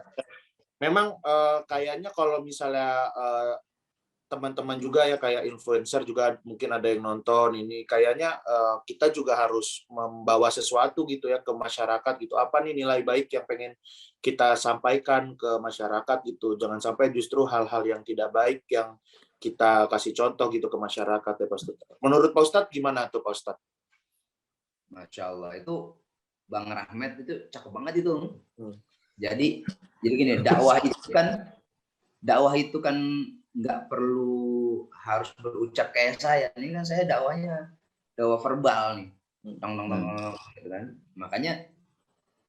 Memang kayaknya kalau misalnya teman-teman juga ya kayak influencer juga mungkin ada yang nonton ini, kayaknya kita juga harus membawa sesuatu gitu ya ke masyarakat gitu. Apa nih nilai baik yang pengen kita sampaikan ke masyarakat gitu. Jangan sampai justru hal-hal yang tidak baik yang kita kasih contoh gitu ke masyarakat ya Pak Ustadz. Menurut Pak Ustadz gimana tuh Pak Ustadz? Masya Allah, itu Bang Rahmat itu cakep banget itu. Jadi gini, dakwah itu kan nggak perlu harus berucap kayak saya. Ini kan saya dakwah verbal nih, gitu kan. Makanya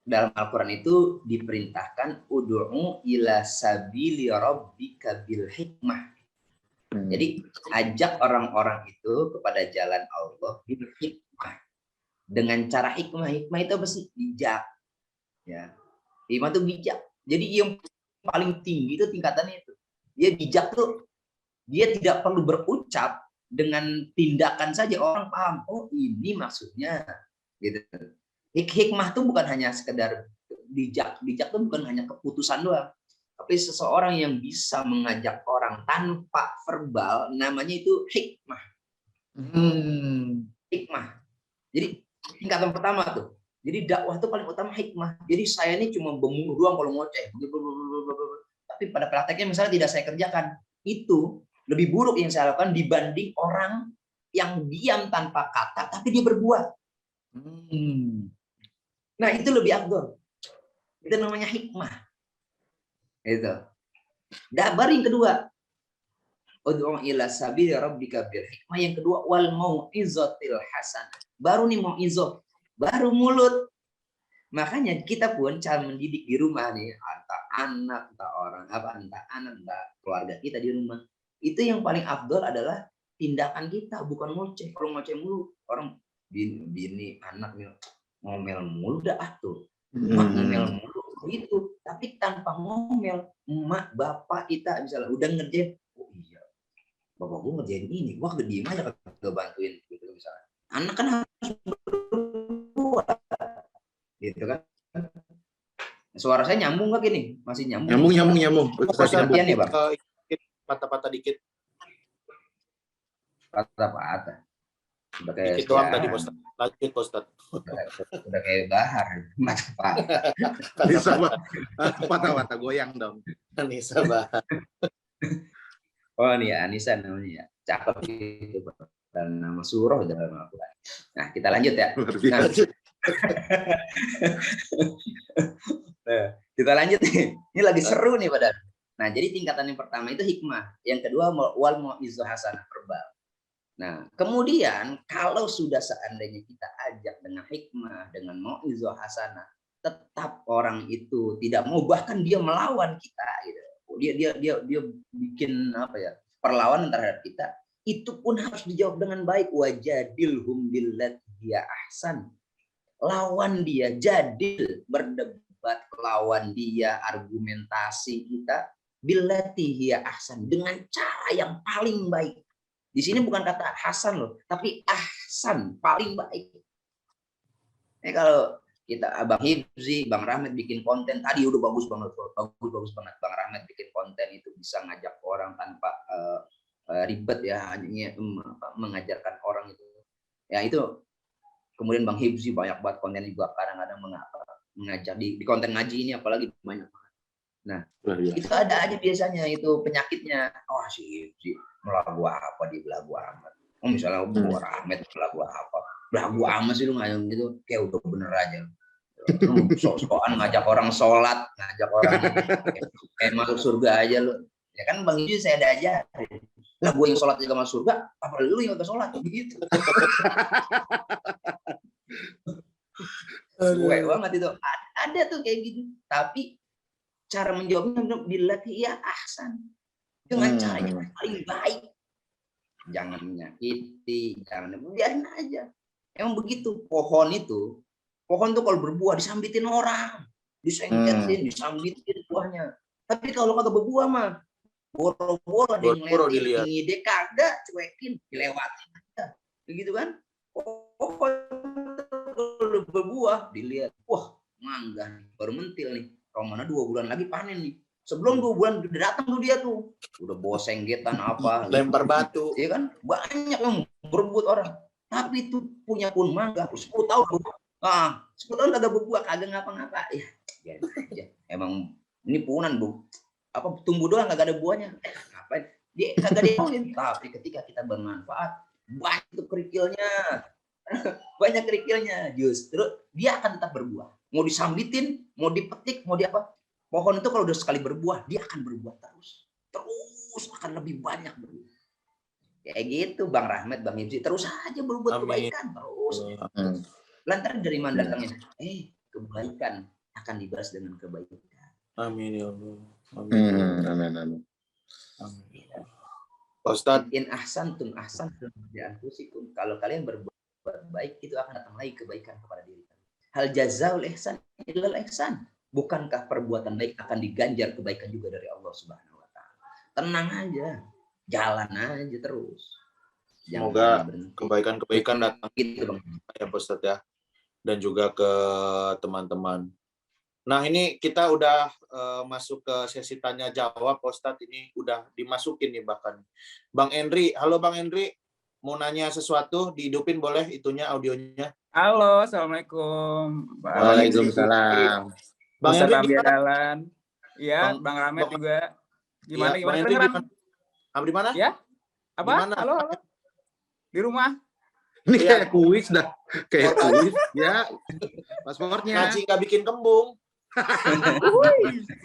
dalam Al-Quran itu diperintahkan ud'u ila sabili rabbika bil hikmah. Jadi ajak orang-orang itu kepada jalan Allah bil hikmah, dengan cara hikmah. Hikmah itu apa sih? Bijak. Ya, hikmah itu bijak. Jadi yang paling tinggi itu tingkatannya itu. Dia bijak tuh, dia tidak perlu berucap, dengan tindakan saja orang paham, oh ini maksudnya gitu. Hikmah tuh bukan hanya sekedar bijak tuh bukan hanya keputusan doang, tapi seseorang yang bisa mengajak orang tanpa verbal, namanya itu hikmah. Hikmah. Jadi tingkatan pertama tuh. Jadi dakwah itu paling utama hikmah. Jadi saya ini cuma bengong doang kalau ngoceh. Tapi pada prakteknya misalnya tidak saya kerjakan, itu lebih buruk yang saya lakukan dibanding orang yang diam tanpa kata tapi dia berbuat. Nah itu lebih afdol. Itu namanya hikmah. Itu. Baru yang kedua, ud'u ila sabili rabbika bil hikmah. Yang kedua, wal mau'izatil hasanah. Baru nih mau'izah, baru mulut. Makanya kita pun cara mendidik di rumah nih, entah anak, entah keluarga kita di rumah, itu yang paling afdol adalah tindakan kita, bukan ngoceh. Kalau ngoceh mulu, orang bini anak ngomel mulu dah tuh, ngomel mulu gitu. Tapi tanpa ngomel, emak bapak kita misalnya udah ngerjain, oh iya, bapak gua ngerjain ini, gua diem aja kagak bantuin gitu misalnya. Anak kan harus berbuat. Gitu kan. Suara saya nyambung nggak gini? Masih nyambung? Nyambung. Latihan ya Bang? Patah-patah dikit. Patah-patah. Udah kayak dikit doang tadi Ustaz. Lanjut Ustaz. Udah kayak bahar. Patah-patah. Patah-patah goyang dong. Anissa Bahar. Oh nih ya, Anissa namanya ya. Cakep gitu. Dan nama surah dalam Al-Quran. Nah kita lanjut ya. Nah, kita lanjut nih. Ini lagi seru nih padahal. Nah, jadi tingkatan yang pertama itu hikmah, yang kedua wal mau'izah hasanah, verbal. Nah, kemudian kalau sudah seandainya kita ajak dengan hikmah, dengan mau'izah hasanah, tetap orang itu tidak mau, bahkan dia melawan kita gitu. Dia bikin perlawanan terhadap kita, itu pun harus dijawab dengan baik. Wajadilhum billati hiya ahsan. Lawan dia, jadil, berdebat, lawan dia, argumentasi kita billati hiya ahsan, dengan cara yang paling baik. Di sini bukan kata hasan loh, tapi ahsan, paling baik. Kalau kita Abang Hibzi, Bang Rahmat bikin konten tadi udah bagus banget Bang Rahmat bikin konten itu bisa ngajak orang tanpa ribet ya, hanya mengajarkan orang itu. Ya itu. Kemudian Bang Hibzi banyak banget konten juga, kadang-kadang mengajar di konten ngaji ini apalagi banyak banget. Nah, itu ada aja biasanya itu penyakitnya. Oh si Hibzi melagu apa di belagu amat. Oh misalnya Bu Rahmat belagu apa? Belagu amat sih lu ngajak gitu, kayak udah bener aja. Lu sok-sokan ngajak orang sholat, ngajak orang kayak masuk surga aja lu. Ya kan Bang Hibzi saya ada aja. Lah gue yang sholat juga masuk surga, apa lu yang gak sholat begitu. Gue banget itu. Ada tuh kayak gitu. Tapi cara menjawabnya billati hiya ahsan, dengan cara yang paling baik. Jangan menyakiti, biarin aja. Emang begitu. Pohon tuh kalau berbuah disambitin orang, disengketin, disambitin. buahnya. Tapi kalau kagak berbuah mah, boro-boro ada yang Boro-boro ngeliatin, dilihat. ngide kagak, cuekin, dilewatin aja. Begitu kan? Oh, kalau berbuah dilihat, wah mangga nih, baru mentil nih. Romana 2 bulan lagi panen nih. Sebelum 2 bulan udah datang tuh dia tuh, udah bawa senggetan apa, Lempar batu. iya kan? Banyak yang berebut orang. Tapi itu punya pun mangga 10 tahun. 10 tahun kagak berbuah, kagak ngapa-ngapa. Ya, aja. Emang ini punan, Bu. Apa tumbuh doang kagak ada buahnya. Ngapain? Dia kagak diaulin. Tapi ketika kita bermanfaat, banyak tuh kerikilnya. Banyak kerikilnya. Justru dia akan tetap berbuah. Mau disambitin, mau dipetik, mau di apa? Pohon itu kalau udah sekali berbuah, dia akan berbuah terus. Terus akan lebih banyak berbuah. Kayak gitu Bang Rahmat, Bang Ibsi. Terus aja berbuat kebaikan. Terus. Lantaran dari mana datangnya? Kebaikan akan dibalas dengan kebaikan. Amin ya Allah. Amin. Ustaz, In ahsantum ahsantum li anfusikum. Kalau kalian berbuat baik, itu akan datang lagi kebaikan kepada diri kalian. Hal jazaul ihsan illal ihsan. Bukankah perbuatan baik akan diganjar kebaikan juga dari Allah Subhanahu wa taala? Tenang aja. Jalan aja terus. semoga kebaikan-kebaikan datang gitu, Bang. ya Ustaz ya. Dan juga ke teman-teman. Nah, ini kita udah masuk ke sesi tanya jawab, Ustadz. Ini udah dimasukin nih bahkan. Bang Henry, halo Bang Henry. Mau nanya sesuatu, dihidupin boleh itunya, audionya. Halo, Assalamualaikum. Waalaikumsalam. Bang Ustaz Henry Abdi gimana? Dalan. Iya, Bang- Bang Rahmat Bang- juga. Gimana? Ya, Bang Henry Kedengeran? gimana? Di mana? Ya? Apa? Gimana? Halo. Di rumah? Ini Iya. kayak kuis dah. Kayak kuis. Ya. Pasportnya. Ngaji nggak bikin kembung.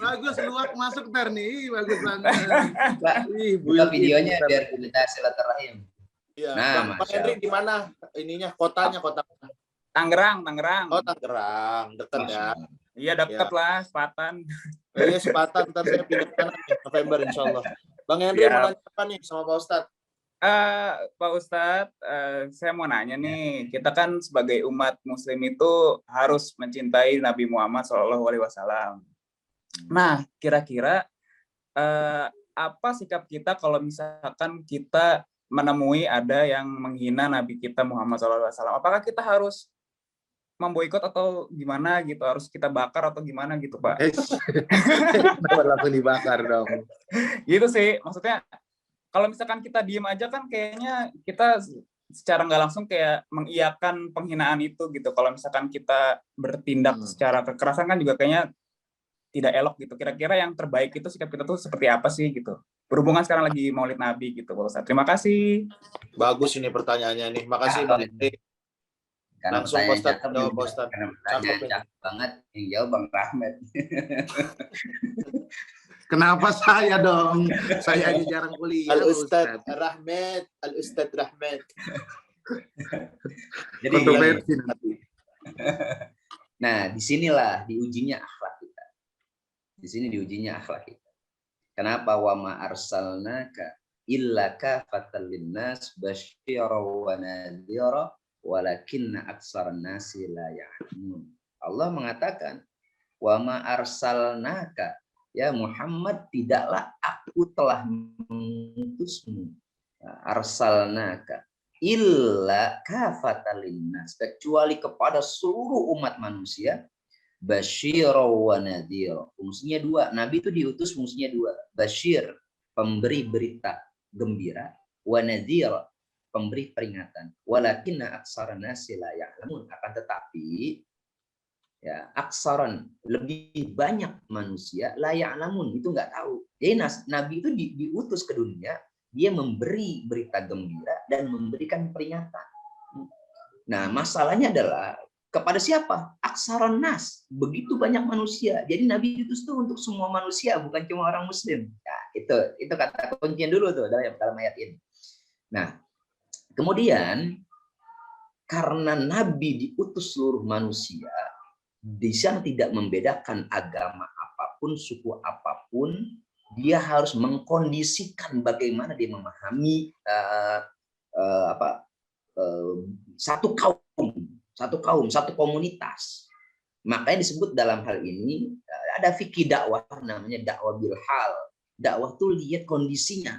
Bagus, luak masuk ntar nih. Bagus banget. Buka videonya biar kita silaturahim. Iya. Nah, Bang Henry di mana? Ininya kotanya kota. Tangerang. Oh, Tangerang, dekat ya. Iya, deket lah, Selatan. Iya, sepatan ntar saya pindah sana November insyaallah. Bang Henry Ya. mau nanya apa nih sama Pak Ustadz? Pak Ustadz, saya mau nanya nih, kita kan sebagai umat Muslim itu harus mencintai Nabi Muhammad SAW. Nah, kira-kira apa sikap kita kalau misalkan kita menemui ada yang menghina Nabi kita Muhammad SAW? Apakah kita harus memboikot atau gimana gitu? Harus kita bakar atau gimana gitu, Pak? Kenapa langsung dibakar dong? Gitu sih, maksudnya kalau misalkan kita diem aja kan kayaknya kita secara nggak langsung kayak mengiyakan penghinaan itu gitu. Kalau misalkan kita bertindak secara kekerasan kan juga kayaknya tidak elok gitu. Kira-kira yang terbaik itu sikap kita tuh seperti apa sih gitu? Berhubungan sekarang lagi Maulid Nabi gitu, Pak Ustadz. Terima kasih. Bagus ini pertanyaannya nih. Makasih Bang Henry. Karena Langsung pertanyaan Ustadz, cakep jawab nih, Ustadz. karena pertanyaan cakep banget yang jawab Bang Rahmat. Kenapa saya dong? Saya aja jarang kuliah. Al Ustadz Ustadz. Rahmat, Al Ustadz Rahmat. Jadi Kontroversi nanti. nah, disinilah diujinya akhlak kita. Di sini diujinya akhlak kita. Kenapa wa ma arsalnaka illa kafatan linnas basyira wa nadhira walakinna aktsara nasi la ya'lamun. Allah mengatakan wa ma arsalnaka ya Muhammad, tidaklah aku telah mengutusmu, arsalnaka illa kafatan linnas, kecuali kepada seluruh umat manusia, basyira wa nadhira. Fungsinya dua, Nabi itu diutus fungsinya dua. Basyir, pemberi berita gembira, wa nadhira, pemberi peringatan. Walakinna aktsara nasi la ya'lamun, akan tetapi ya aksaran, lebih banyak manusia la ya'lamun, itu nggak tahu. Jadi Nabi itu diutus ke dunia, dia memberi berita gembira dan memberikan peringatan. Nah, masalahnya adalah kepada siapa? Aksaron nas, begitu banyak manusia. Jadi Nabi diutus itu untuk semua manusia, bukan cuma orang Muslim. Nah, itu kata kuncinya dulu tuh dalam ayat ini. Nah, kemudian karena Nabi diutus seluruh manusia, di sana tidak membedakan agama apapun, suku apapun, dia harus mengkondisikan bagaimana dia memahami satu kaum, satu komunitas. Makanya disebut dalam hal ini ada fikih dakwah namanya dakwah bil hal. Dakwah tuh lihat kondisinya.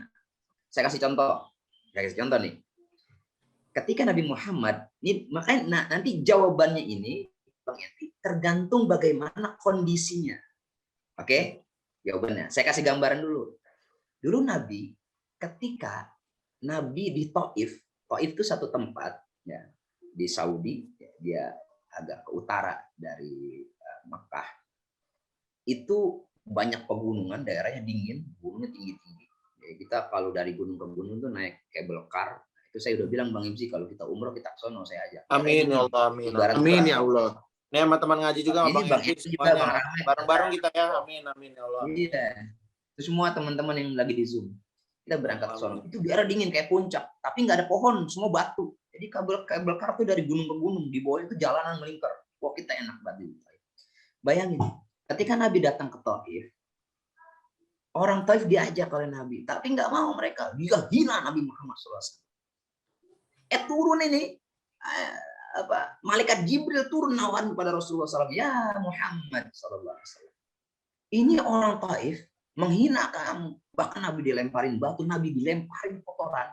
Saya kasih contoh. Nih. Ketika Nabi Muhammad, ini makanya nanti jawabannya ini Bang Yanti, tergantung bagaimana kondisinya. Oke? Jawabannya. Saya kasih gambaran dulu. Dulu Nabi, ketika Nabi di Taif itu satu tempat ya, di Saudi, ya, dia agak ke utara dari Mekah. Itu banyak pegunungan, daerahnya dingin, gunungnya tinggi-tinggi. Ya, kita kalau dari gunung ke gunung tuh naik cable car. Itu saya udah bilang Bang Imsi, kalau kita umroh kita ke sono saya ajak. Amin ya Allah, amin. Amin ya Allah. Ini sama teman ngaji juga Ini Bang Bang Imsi Imsi juga, Bang semuanya. Rahmat. Bareng-bareng kita ya. Amin, amin ya Allah. Iya. Itu semua teman-teman yang lagi di Zoom. Kita berangkat ke sono. Itu daerah dingin kayak puncak, tapi nggak ada pohon, semua batu. Jadi kabel car itu dari gunung ke gunung, di bawah itu jalanan melingkar. Wah, kita enak banget. Bayangin, ketika Nabi datang ke Taif, orang Taif diajak oleh Nabi, tapi nggak mau mereka. Dia hina Nabi Muhammad SAW. Turun ini, malaikat Jibril turun nawan kepada Rasulullah SAW. Ya Muhammad SAW. Ini orang Taif menghina kamu. Bahkan Nabi dilemparin batu, Nabi dilemparin kotoran.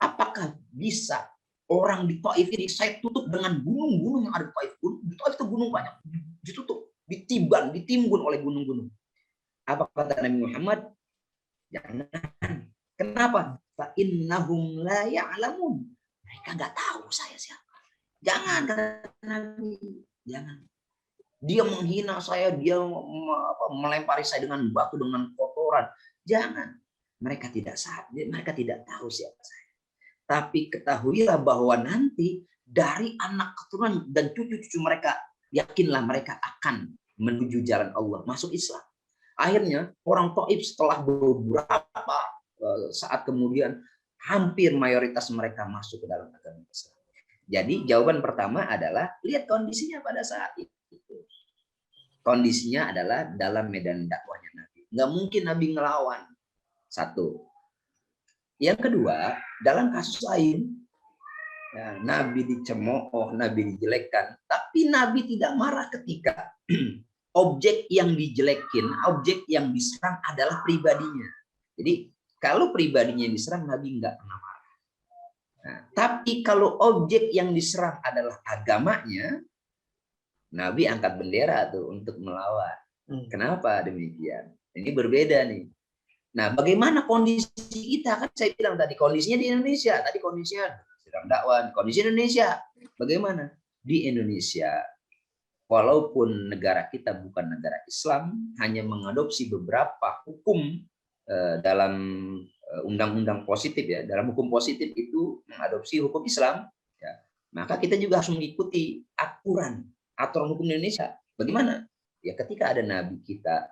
Apakah bisa orang di Taif ini saya tutup dengan gunung-gunung yang ada di Taif? Di Taif itu gunung banyak. Ditutup, ditimbun oleh gunung-gunung. Apa kata Nabi Muhammad? Jangan. Kenapa? Fa innahum la ya'lamun. Mereka nggak tahu saya siapa. Jangan, kata Nabi. Jangan. Dia menghina saya, dia melempari saya dengan batu, dengan kotoran. Jangan. Mereka tidak tahu siapa saya. Tapi ketahuilah bahwa nanti dari anak keturunan dan cucu-cucu mereka, yakinlah mereka akan menuju jalan Allah, masuk Islam. Akhirnya orang Taif setelah beberapa saat kemudian hampir mayoritas mereka masuk ke dalam agama Islam. Jadi jawaban pertama adalah lihat kondisinya pada saat itu. Kondisinya adalah dalam medan dakwahnya Nabi. Nggak mungkin Nabi ngelawan. Satu. Yang kedua, dalam kasus lain, ya, Nabi dicemooh, Nabi dijelekkan, tapi Nabi tidak marah ketika objek yang dijelekin, objek yang diserang adalah pribadinya. Jadi kalau pribadinya yang diserang, Nabi nggak pernah marah. Nah, tapi kalau objek yang diserang adalah agamanya, Nabi angkat bendera tuh untuk melawan. Kenapa demikian? Ini berbeda nih. Nah, bagaimana kondisi kita? Kan saya bilang tadi kondisinya di Indonesia. Tadi kondisinya sedang dakwah. Kondisi Indonesia bagaimana? Di Indonesia, walaupun negara kita bukan negara Islam, hanya mengadopsi beberapa hukum dalam undang-undang positif ya. Dalam hukum positif itu mengadopsi hukum Islam. Ya. Maka kita juga harus mengikuti aturan hukum Indonesia. Bagaimana? Ya ketika ada nabi kita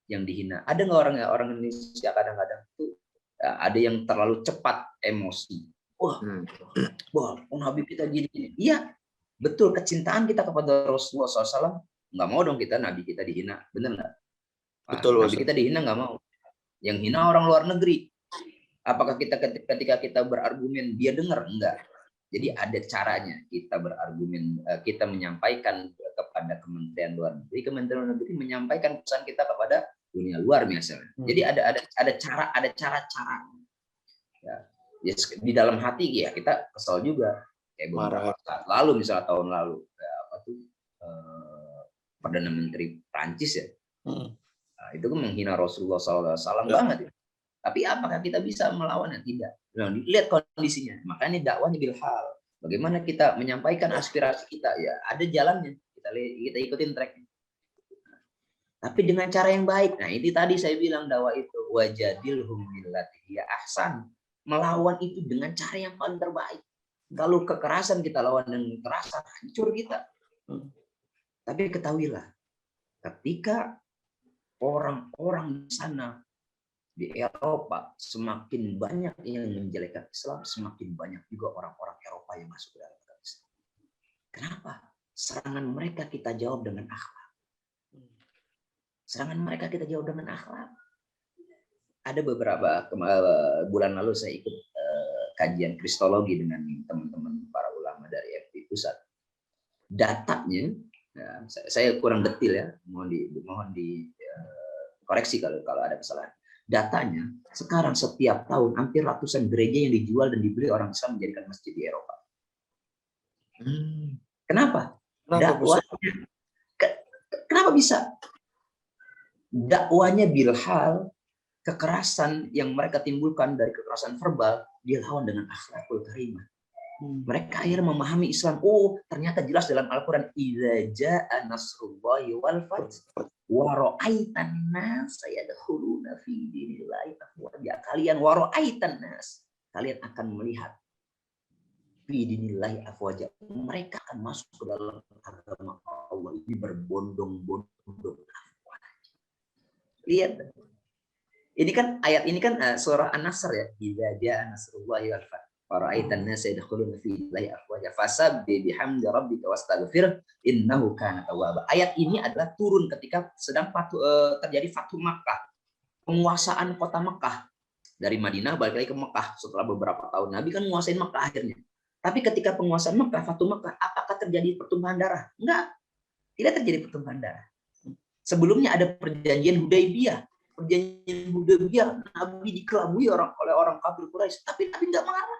yang dihina, ada nggak orang Indonesia kadang-kadang itu ada yang terlalu cepat emosi. Wah, nabi kita gini. Iya, betul, kecintaan kita kepada Rasulullah SAW nggak mau dong kita nabi kita dihina, bener nggak? Betul. Nabi kita dihina nggak mau. Yang hina orang luar negeri. Apakah kita ketika kita berargumen dia dengar? Enggak. Jadi ada caranya kita berargumen, kita menyampaikan kepada Kementerian Luar Negeri, Kementerian Luar Negeri menyampaikan pesan kita kepada dunia luar misalnya. Jadi ada cara-cara. Ya, di dalam hati ya kita kesal juga. Kayak beberapa saat lalu misalnya tahun lalu Perdana Menteri Prancis ya. Nah, itu kan menghina Rasulullah SAW banget ya. Tapi apakah kita bisa melawannya? Tidak. Nah, lihat kondisinya. Makanya dakwahnya bil hal. Bagaimana kita menyampaikan aspirasi kita? Ya, ada jalannya. Kita ikutin tracknya. Tapi dengan cara yang baik. Nah, itu tadi saya bilang dakwah itu wajadilhum billati hiya ahsan. Melawan itu dengan cara yang paling terbaik. Kalau kekerasan kita lawan dengan kekerasan, hancur kita. Tapi ketahuilah, ketika orang-orang di sana di Eropa semakin banyak yang menjelekkan Islam, semakin banyak juga orang-orang Eropa yang masuk ke dalam agama Islam. Kenapa? Serangan mereka kita jawab dengan akhlak. Serangan mereka kita jawab dengan akhlak. Ada beberapa bulan lalu saya ikut kajian kristologi dengan teman-teman para ulama dari FPI Pusat. Datanya Ya, saya kurang detil ya, mohon di koreksi kalau ada kesalahan. Datanya sekarang setiap tahun hampir ratusan gereja yang dijual dan dibeli orang Islam menjadikan masjid di Eropa. Kenapa? Dakwahnya. Kenapa bisa? Dakwahnya bilhal, kekerasan yang mereka timbulkan dari kekerasan verbal dilawan dengan akhlakul karimah. Mereka akhirnya memahami Islam. Oh, ternyata jelas dalam Al-Quran, idza jaa nasrullahi wal fath wa ra'aitan nas yadkhuluna fi dinillahi afwaja. Kalian wa ra'aitan nas, kalian akan melihat fi dinillahi afwaja. Mereka akan masuk ke dalam agama Allah ini berbondong-bondong. Lihat. Ini kan ayat ini kan surah An-Nasr ya. Idza jaa nasrullahi wal fath Waraitan nasa yadkhuluna fi dinillahi afwaja fasabbih bihamdi rabbika wastaghfir innahu kana tawwaba. Ayat ini adalah turun ketika sedang terjadi Fathu Makkah, penguasaan kota Makkah. Dari Madinah balik lagi ke Makkah setelah beberapa tahun. Nabi kan menguasai Makkah akhirnya. Tapi ketika penguasaan Makkah, Fathu Makkah, apakah terjadi pertumpahan darah? Enggak. Tidak terjadi pertumpahan darah. Sebelumnya ada perjanjian Hudaybiyah. Perjanjian Hudaybiyah, Nabi dikelabui oleh orang kafir Quraisy, tapi Nabi enggak marah.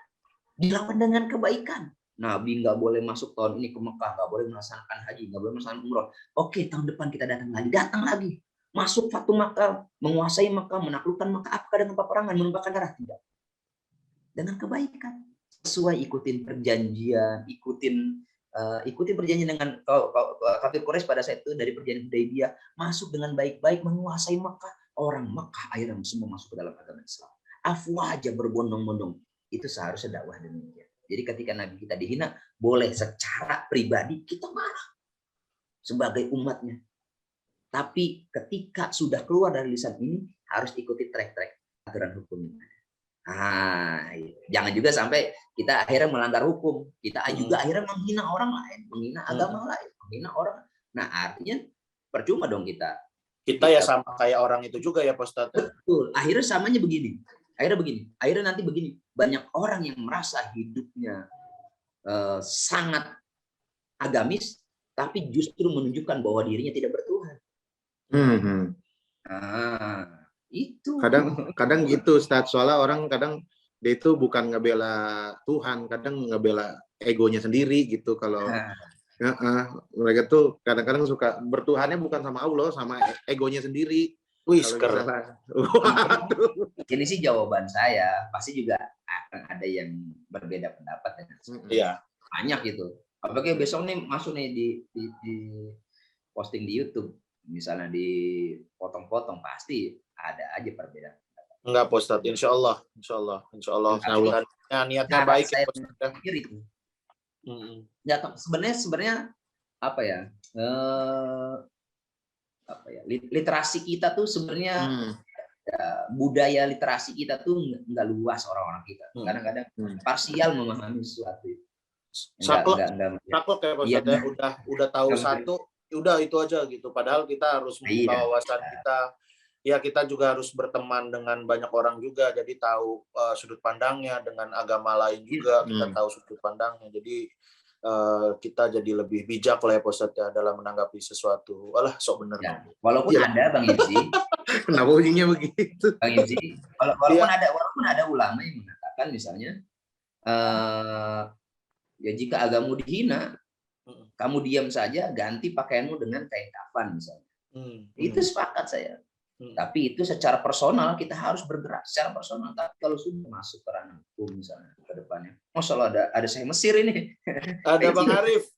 Dilawan dengan kebaikan. Nabi nggak boleh masuk tahun ini ke Mekah, nggak boleh melaksanakan haji, nggak boleh melaksanakan umroh. Oke, tahun depan kita datang lagi. Masuk Fathu Makkah, menguasai Makkah, menaklukkan Makkah. Apakah dengan peperangan, menumpahkan darah? Tidak. Dengan kebaikan. Sesuai ikutin perjanjian, ikutin perjanjian dengan kafir Quraisy pada saat itu dari perjanjian Hudaybiyah, masuk dengan baik-baik, menguasai Makkah. Orang Makkah akhirnya semua masuk ke dalam agama Islam. Afwaja berbondong-bondong. Itu seharusnya dakwah demikian. Jadi ketika Nabi kita dihina, boleh secara pribadi kita marah sebagai umatnya. Tapi ketika sudah keluar dari lisan ini, harus ikuti track-track aturan hukumnya. Jangan juga sampai kita akhirnya melanggar hukum. Kita juga akhirnya menghina orang lain, menghina agama lain, menghina orang. Nah, artinya percuma dong kita ya sama kayak orang itu juga ya, Pak Ustadz. Betul. Akhirnya samanya begini. Akhirnya nanti begini. Banyak orang yang merasa hidupnya sangat agamis, tapi justru menunjukkan bahwa dirinya tidak bertuhan. Itu. Kadang gitu, Ustadz. Soalnya orang kadang dia itu bukan ngebela Tuhan, kadang ngebela egonya sendiri gitu. Kalau mereka tuh kadang-kadang suka bertuhannya bukan sama Allah, sama egonya sendiri. Wih, ini sih jawaban saya. Pasti juga akan ada yang berbeda pendapat dengan saya. Iya. Banyak gitu. Apalagi besok nih masuk nih di posting di YouTube, misalnya dipotong-potong, pasti ada aja perbedaan. Enggak, Pak Ustadz. Insya Allah. Niatnya baik ya, Pak Ustadz. Sebenarnya apa ya? Literasi kita tuh sebenarnya budaya literasi kita tuh nggak luas orang-orang kita. Kadang-kadang parsial memahami sesuatu. Saklek ya Pak Ustadz ya. Udah tahu satu, udah itu aja gitu. Padahal kita harus membuka wawasan kita. Ya, kita juga harus berteman dengan banyak orang juga. Jadi tahu sudut pandangnya, dengan agama lain juga kita tahu sudut pandangnya. Jadi kita jadi lebih bijak lah ya Pak Ustadz ya dalam menanggapi sesuatu. Walah, sok bener. Ya, walaupun ada Bang Ibzi. Kenapa bunyinya begitu? Bang Ibzi, walaupun ada ulama yang mengatakan misalnya ya jika agamamu dihina, kamu diam saja, ganti pakaianmu dengan kain kafan misalnya. Itu sepakat saya. Tapi itu secara personal kita harus bergerak secara personal. Tapi kalau sudah masuk ke ranah hukum misalnya ke depannya, masya Allah ada saya Mesir ini. Ada Bang Arif.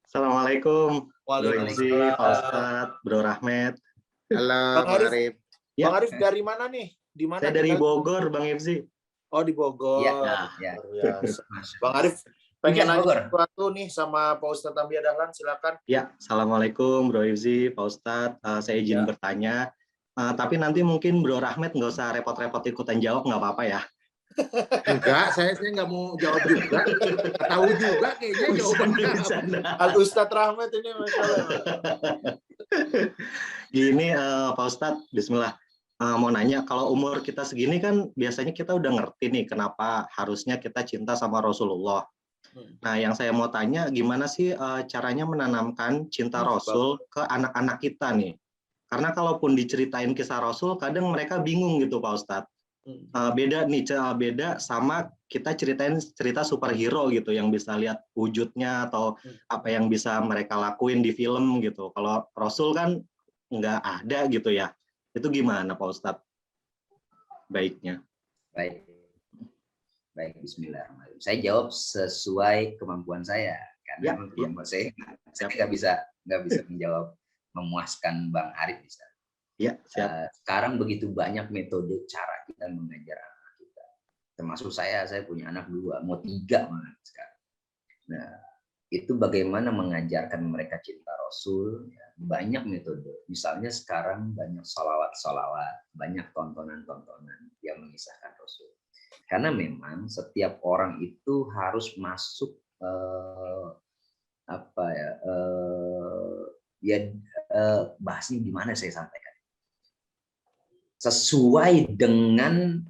Assalamualaikum. Waalaikumsalam. Pak Ustadz, Bro Rahmat. Halo, Bang Arif. Ya. Bang Arif dari mana nih? Di mana? Saya dari Bogor, Bang Ifzi. Oh, di Bogor. Ya. Bang Arif pengen nanya sesuatu nih sama Pak Ustadz Ambia Dahlan, silakan. Ya, Assalamualaikum Bro Ifzi, Pak Ustadz. Saya izin bertanya. Tapi nanti mungkin Bro Rahmat nggak usah repot-repot ikutan jawab, nggak apa-apa ya? Enggak, saya nggak mau jawab juga. Tahu juga kayaknya jawabannya. Al Ustadz Rahmat ini masalah. Gini Pak Ustadz, Bismillah. Mau nanya, kalau umur kita segini kan biasanya kita udah ngerti nih kenapa harusnya kita cinta sama Rasulullah. Nah, yang saya mau tanya, gimana sih caranya menanamkan cinta Rasul ke anak-anak kita nih? Karena kalaupun diceritain kisah Rasul, kadang mereka bingung gitu, Pak Ustadz. Beda nih, beda sama kita ceritain cerita superhero gitu, yang bisa lihat wujudnya atau apa yang bisa mereka lakuin di film gitu. Kalau Rasul kan nggak ada gitu ya. Itu gimana, Pak Ustadz? Baiknya. Baik. Baik, bismillahirrahmanirrahim. Saya jawab sesuai kemampuan saya, karena kemampuan saya nggak bisa menjawab memuaskan Bang Arif bisa. Ya, siap. Sekarang begitu banyak metode cara kita mengajar anak kita. Termasuk saya punya anak 2, mau 3 malah sekarang. Nah, itu bagaimana mengajarkan mereka cinta Rasul, ya, banyak metode. Misalnya sekarang banyak salawat-salawat, banyak tontonan-tontonan yang mengisahkan Rasul. Karena memang setiap orang itu harus masuk bahasnya gimana saya sampaikan, sesuai dengan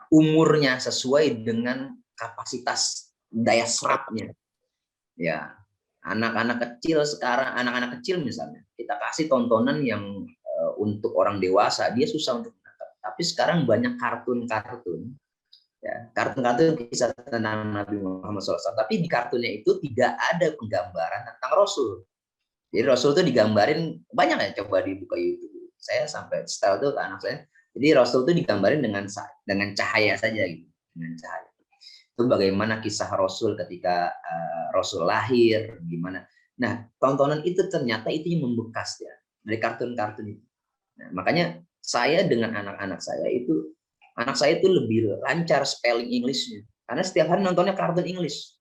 umurnya, sesuai dengan kapasitas daya serapnya. Ya, anak-anak kecil sekarang, anak-anak kecil misalnya, kita kasih tontonan yang untuk orang dewasa, dia susah untuk menangkap. Tapi sekarang banyak kartun-kartun, ya, kartun-kartun kisah tentang Nabi Muhammad SAW. Tapi di kartunnya itu tidak ada penggambaran tentang Rasul. Jadi Rasul itu digambarin, banyak ya, coba dibuka YouTube. Saya sampai setel tuh ke anak saya. Jadi Rasul itu digambarin dengan cahaya saja gitu, dengan cahaya. Itu bagaimana kisah Rasul ketika Rasul lahir, gimana. Nah, tontonan itu ternyata itu yang membekas ya dari kartun-kartun itu. Nah, makanya saya dengan anak-anak saya itu lebih lancar spelling English-nya. Karena setiap hari nontonnya kartun English.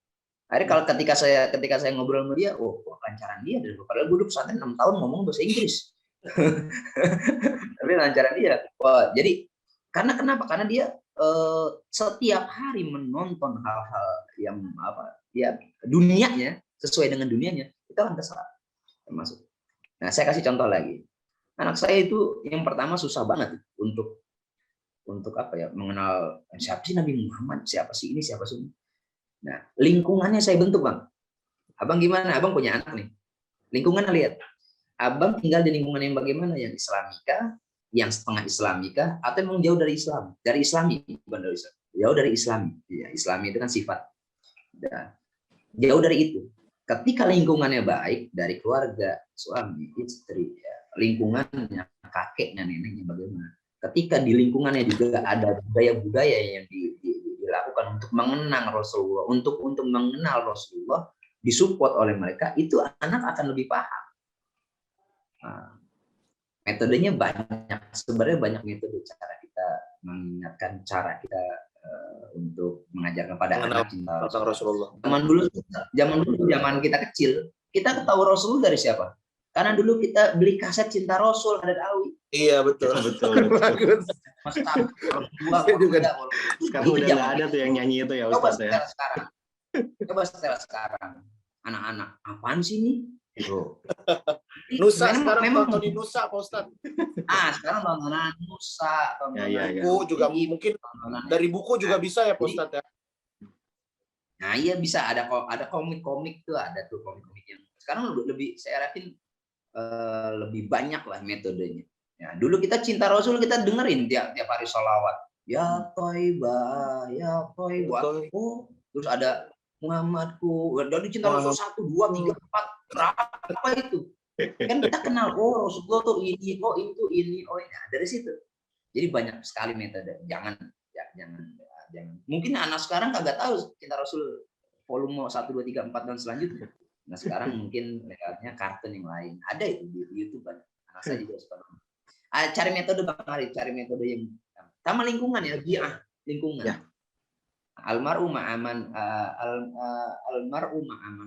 Akhirnya kalau ketika saya ngobrol sama dia, kok lancaran dia, padahal gue udah pesantren 6 tahun ngomong bahasa Inggris. Tapi lancaran dia. Wah, jadi karena kenapa? Karena dia setiap hari menonton hal-hal yang dunianya, sesuai dengan dunianya, itu akan terserap. Termasuk. Nah, saya kasih contoh lagi. Anak saya itu yang pertama susah banget untuk mengenal siapa sih Nabi Muhammad, siapa sih ini, siapa sih ini. Nah, lingkungannya saya bentuk, Bang. Abang gimana? Abang punya anak nih. Lingkungan lihat. Abang tinggal di lingkungan yang bagaimana? Yang Islamika, yang setengah Islamika, atau memang jauh dari Islam? Dari Islami, bukan dari Islam. Jauh dari Islami. Ya, Islami itu kan sifat. Dan jauh dari itu. Ketika lingkungannya baik, dari keluarga, suami, istri, ya, lingkungannya, kakeknya, neneknya bagaimana? Ketika di lingkungannya juga ada budaya-budaya yang dilakukan untuk mengenang Rasulullah, untuk mengenal Rasulullah, disupport oleh mereka, itu anak akan lebih paham. Nah, metodenya banyak, sebenarnya banyak metode cara kita mengingatkan, cara kita untuk mengajarkan pada anak cinta Rasulullah. Zaman dulu zaman kita kecil, kita tahu Rasul dari siapa? Karena dulu kita beli kaset Cinta Rasul ada Awi. Iya betul. Bagus. Sekarang udah nggak ada tuh yang nyanyi itu ya Ustaz ya. Coba setel sekarang. Anak-anak, apaan sih ini? Nusa sekarang tontonin Nusa Pak Ustaz. Sekarang tontonan Nusa, buku juga mungkin dari buku juga bisa ya Pak Ustaz ya. Nah iya bisa, ada komik-komik tuh, ada tuh komik-komik yang sekarang lebih saya yakin lebih banyak lah metodenya. Ya, dulu kita cinta Rasul kita dengerin tiap hari sholawat. Ya Thaibah, ya Thaibah. Oh, terus ada Muhammadku. Dari cinta Rasul 1, 2, 3, 4 berapa itu? Kan kita kenal, Rasulullah tuh ini, itu ini, nah, dari situ. Jadi banyak sekali metode. Jangan. Mungkin anak sekarang kagak tahu cinta Rasul volume 1, 2, 3, 4 dan selanjutnya. Nah sekarang mungkin lewatnya kartun yang lain. Ada itu di YouTube banyak. Anak saya juga suka. Cari metode Bang Ari, cari metode yang sama lingkungan ya, lingkungan. Ya. Almar'u ma'aman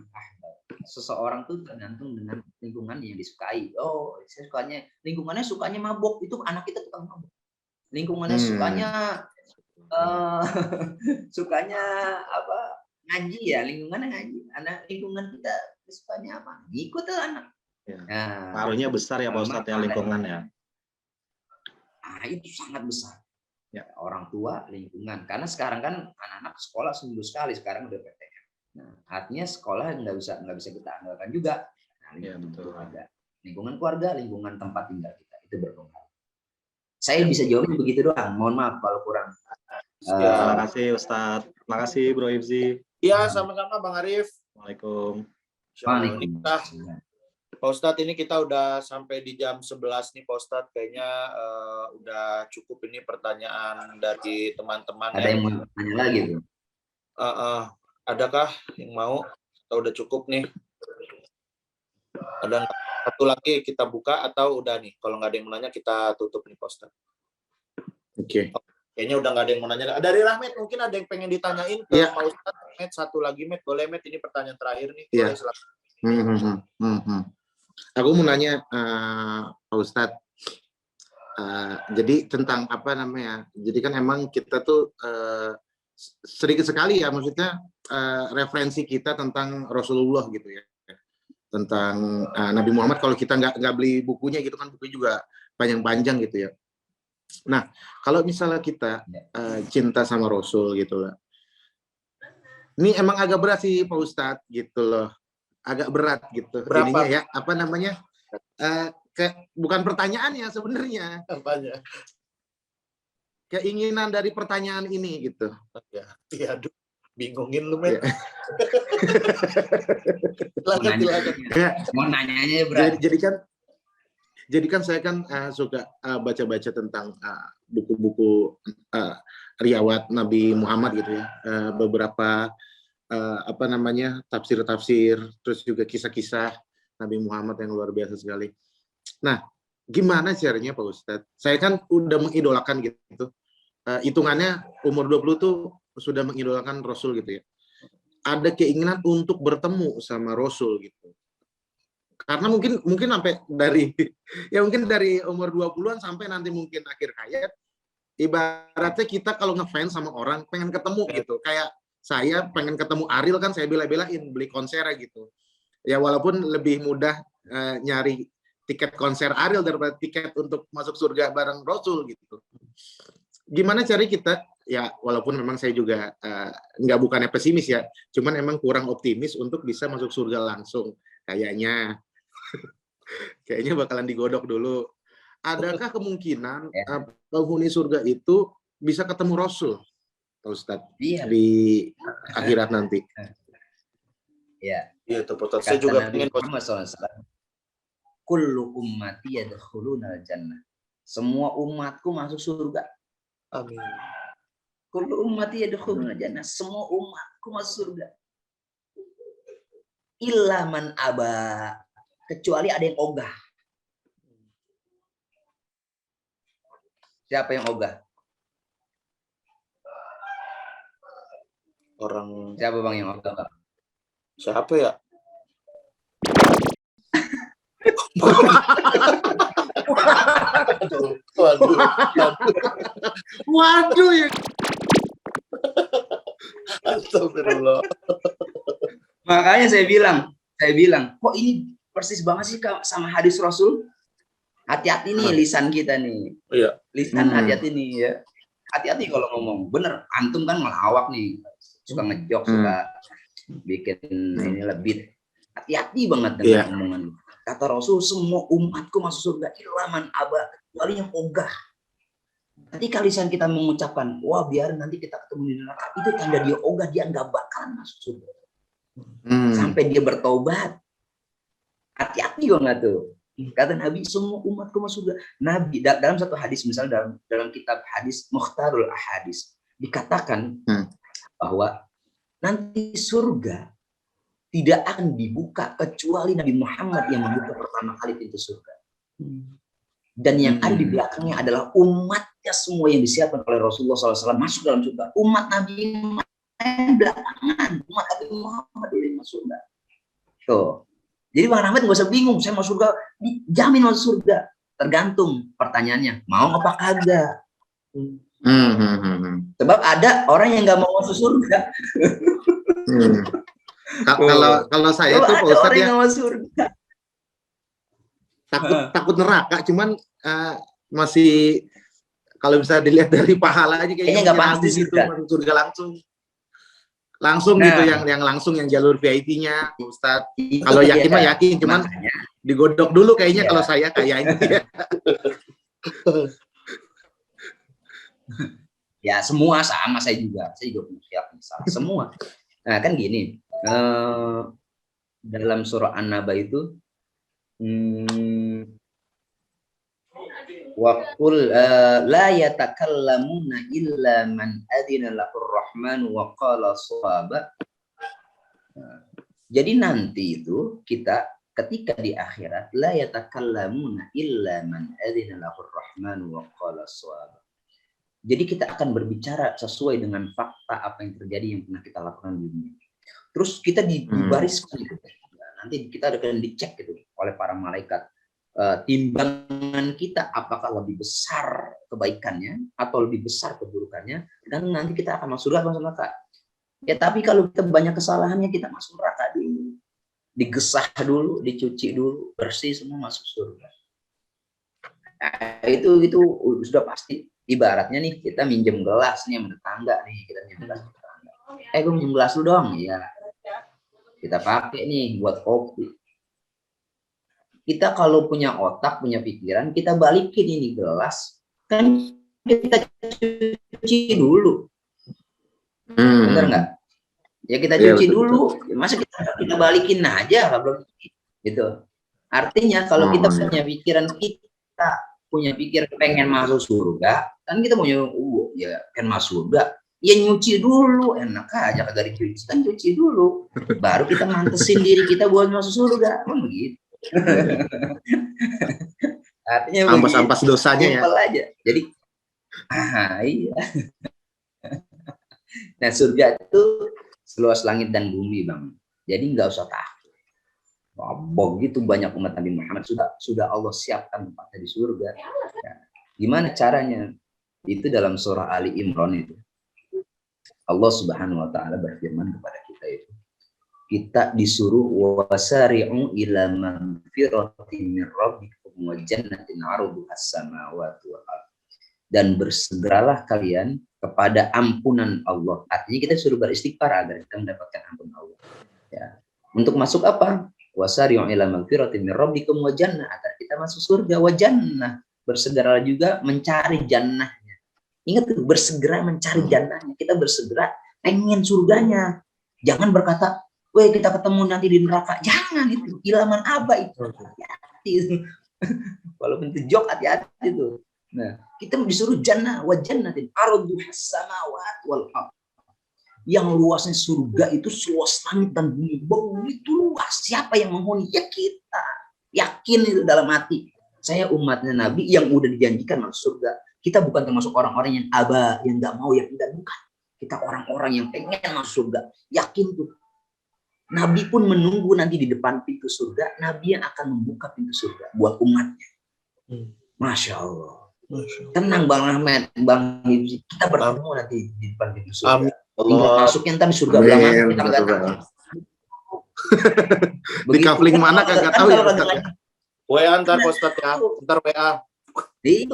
ahbab. Seseorang tuh tergantung dengan lingkungan yang disukai. Oh, saya lingkungannya sukanya mabok, itu anak kita tukang mabok. Lingkungannya sukanya ngaji ya, lingkungannya ngaji. Anak lingkungan kita sukanya apa? Ikut tuh anak. Ya. Pengaruhnya besar ya Pak Ustadz ya, lingkungan ya. Itu sangat besar. Ya. Orang tua, lingkungan. Karena sekarang kan anak-anak sekolah seminggu sekali, sekarang udah PTM. Nah, artinya sekolah nggak bisa kita andalkan juga. Nah, lingkungan keluarga, lingkungan tempat tinggal kita itu berpengaruh. Saya bisa jawabnya begitu doang. Mohon maaf kalau kurang. Terima kasih Ustadz. Terima kasih Bro Ibzi. Iya, sama-sama Bang Arif. Waalaikumsalam. Pak Ustadz, ini kita udah sampai di jam 11 nih Pak Ustadz. Kayaknya udah cukup ini pertanyaan dari teman-teman. Ada yang mau tanya lagi tuh? Adakah yang mau? Atau udah cukup nih? Ada satu lagi kita buka atau udah nih? Kalau nggak ada yang mau nanya kita tutup nih Pak Ustadz. Oke. Kayaknya udah nggak ada yang mau nanya. Dari Rahmat mungkin ada yang pengen ditanyain ke Pak Ustadz. Met, satu lagi Met, boleh Met, ini pertanyaan terakhir nih. Boleh, silakan. Aku mau nanya Pak Ustadz. Jadi tentang apa namanya? Jadi kan emang kita tuh sedikit sekali ya, maksudnya referensi kita tentang Rasulullah gitu ya, tentang Nabi Muhammad. Kalau kita nggak beli bukunya gitu kan, bukunya juga panjang-panjang gitu ya. Nah, kalau misalnya kita cinta sama Rasul gitu lah, ini emang agak berat sih Pak Ustadz gitu loh, agak berat gitu. Berapa? Ininya ya, apa namanya? Bukan pertanyaannya sebenarnya. Apanya? Keinginan dari pertanyaan ini gitu. Ya, aduh, bingungin lu Met. Mau nanyanya berat. Jadi kan saya kan suka baca-baca tentang buku-buku riwayat Nabi Muhammad gitu ya, beberapa apa namanya tafsir-tafsir, terus juga kisah-kisah Nabi Muhammad yang luar biasa sekali. Nah, gimana caranya Pak Ustadz? Saya kan udah mengidolakan gitu, hitungannya umur 20 tuh sudah mengidolakan Rasul gitu ya. Ada keinginan untuk bertemu sama Rasul gitu. Karena mungkin sampai dari umur 20-an sampai nanti mungkin akhir hayat, ibaratnya kita kalau ngefans sama orang pengen ketemu gitu. Kayak saya pengen ketemu Ariel kan, saya bela-belain beli konser gitu. Ya walaupun lebih mudah nyari tiket konser Ariel daripada tiket untuk masuk surga bareng Rasul gitu. Gimana cari kita? Ya walaupun memang saya juga bukannya pesimis ya, cuman emang kurang optimis untuk bisa masuk surga langsung. Kayaknya bakalan digodok dulu. Adakah kemungkinan penghuni surga itu bisa ketemu Rasul, Pak Ustadz, di akhirat nanti? Ya. Iya, itu Pak Ustadz. Saya juga pengen Kullu ummati yadkhuluna jannah. Semua umatku masuk surga. Amin. Kullu ummati yadkhuluna jannah. Semua umatku masuk surga. Illa man aba, kecuali ada yang ogah. Siapa yang ogah? Siapa Bang yang ogah, Bang? Siapa ya? Waduh ya. Astagfirullah. Makanya saya bilang, kok ini persis banget sih sama hadis Rasul? Hati-hati nih lisan kita nih. Iya. Lisan hati-hati nih ya. Hati-hati kalau ngomong. Bener, antum kan ngelawak nih. Suka ngejok, suka bikin ini lebih. Hati-hati banget dengan omongan. Kata Rasul, semua umatku masuk surga. Ilaman aba, kecuali yang ogah. Ketika lisan kita mengucapkan, wah biar nanti kita ketemu di neraka, itu tanda dia ogah, dia nggak bakalan masuk surga. Sampai dia bertobat. Hati-hati nggak tuh. Kata Nabi, semua umatku masuk surga. Nabi dalam satu hadis, misalnya dalam kitab hadis Mukhtarul Ahadis, dikatakan bahwa nanti surga tidak akan dibuka kecuali Nabi Muhammad yang membuka pertama kali pintu surga. Dan yang ada di belakangnya adalah umatnya semua yang disiapkan oleh Rasulullah SAW masuk dalam surga. Umat Nabi belakangan, umat Nabi Muhammad dulu yang masuk surga. Tuh. Jadi Bang Rahmat nggak usah bingung, saya masuk surga, dijamin masuk surga. Tergantung pertanyaannya, mau apa kagak. Sebab ada orang yang nggak mau masuk surga. Kalau saya tuh Pak Ustadz ya takut neraka, cuman masih kalau bisa dilihat dari pahala aja kayaknya nggak pasti gitu masuk surga langsung Nah. gitu yang langsung yang jalur VIP-nya Ustadz. Itu Kalau yakin mah dia. yakin, cuman Makanya, digodok dulu kayaknya Iya. kalau saya kayaknya. ya semua sama, saya juga punya keyakinan sama semua. Nah kan gini, dalam surah An-Naba itu waqul la yatakallamuna illa man adzina lahur rahman wa qala shawaba. Jadi nanti itu kita ketika di akhirat la yatakallamuna illa man adzina lahur rahman wa qala shawaba. Jadi kita akan berbicara sesuai dengan fakta apa yang terjadi yang pernah kita lakukan di dunia. Terus kita dibariskan gitu. Nanti kita akan dicek gitu oleh para malaikat. Timbangan kita apakah lebih besar kebaikannya atau lebih besar keburukannya, dan nanti kita akan masuk surga atau neraka. Ya tapi kalau kita banyak kesalahannya, kita masuk neraka dulu. Digesah dulu, dicuci dulu, bersih semua masuk surga. Nah, itu sudah pasti. Ibaratnya nih kita minjem gelas nih sama tetangga nih, kita minjem gelas sama tetangga. Gue minjem gelas lu dong, ya. Kita pakai nih buat kopi. Kita kalau punya otak, punya pikiran, kita balikin ini gelas, kan kita cuci dulu. Bener nggak? Ya kita cuci dulu. Masa kita balikin aja belum gitu. Artinya kalau kita punya pikiran, kita punya pikiran pengen masuk surga, kan kita punya ya pengen masuk surga, ya nyuci dulu, enak aja kagak dicuci, kan cuci dulu, baru kita mantesin diri kita buat masuk surga, kan begitu. Artinya ampas dosanya ya. Aja. Jadi, iya. Nah surga itu seluas langit dan bumi, Bang. Jadi nggak usah takut. Begitu banyak umat Nabi Muhammad sudah Allah siapkan tempatnya di surga. Ya. Gimana caranya? Itu dalam surah Ali Imran itu. Allah Subhanahu wa taala berfirman kepada kita itu. Kita disuruh wasari'u ila magfiratin min rabbikum wa jannatin 'arduha as-samawati wal ardh. Dan bersegeralah kalian kepada ampunan Allah. Artinya kita disuruh beristighfar agar kita mendapatkan ampunan Allah. Ya. Untuk masuk apa? Wasari'u ila magfiratin min rabbikum wa jannah, agar kita masuk surga, wa jannah, bersegera juga mencari jannahnya. Ingat tuh, bersegera mencari jannahnya. Kita bersegera pengen surganya. Jangan berkata, "Weh, kita ketemu nanti di neraka." Jangan itu, ilaman aba itu. Hati-hati itu. Walaupun itu jok, hati-hati itu. Nah, kita disuruh jannah, wa jannatin 'arduhas samawati wal ardh. Yang luasnya surga itu seluas langit dan bumi, begitu luas. Siapa yang menghuni? Ya kita. Yakin itu dalam hati. Saya umatnya Nabi yang udah dijanjikan masuk surga. Kita bukan termasuk orang-orang yang aba, yang nggak mau, yang tidak, bukan. Kita orang-orang yang pengen masuk surga. Yakin tuh. Nabi pun menunggu nanti di depan pintu surga. Nabi yang akan membuka pintu surga buat umatnya. Masya Allah. Tenang Bang Ahmed, Bang Hibzi. Kita bertemu nanti di depan pintu surga. Amin. Tinggal masuknya ntar di surga belakang, kita nggak tahu. Di kafling mana kagak tahu ya Ustaz. WA ntar Ustaz ya, ntar WA. Iya.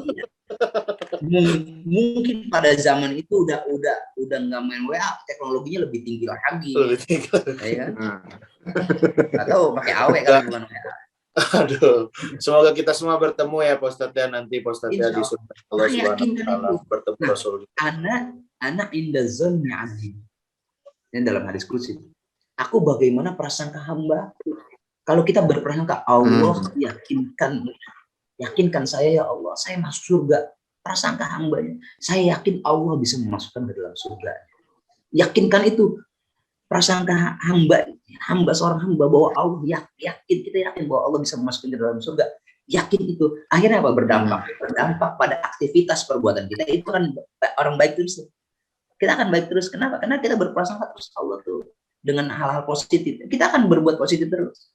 Mungkin pada zaman itu udah nggak main WA, teknologinya lebih tinggi lagi. Ya. Atau pakai AW kalau bukan WA. Aduh, semoga kita semua bertemu ya Pak Ustadz ya, nanti Pak Ustadz ya di surga Allah Subhanahu wa taala bertemu Rasul. Anak inda zanni abdi. Ini dalam hadis qudsi. Aku bagaimana prasangka hamba? Kalau kita berprasangka Allah yakinkan saya ya Allah, saya masuk surga. Prasangka hambanya, saya yakin Allah bisa memasukkan ke dalam surga. Yakinkan itu. Prasangka hamba seorang hamba bahwa Allah kita yakin bahwa Allah bisa memasukkan ke dalam surga. Yakin itu. Akhirnya apa? Berdampak pada aktivitas perbuatan kita. Itu kan orang baik terus. Kita akan baik terus. Kenapa? Karena kita berprasangka terus Allah tuh dengan hal-hal positif. Kita akan berbuat positif terus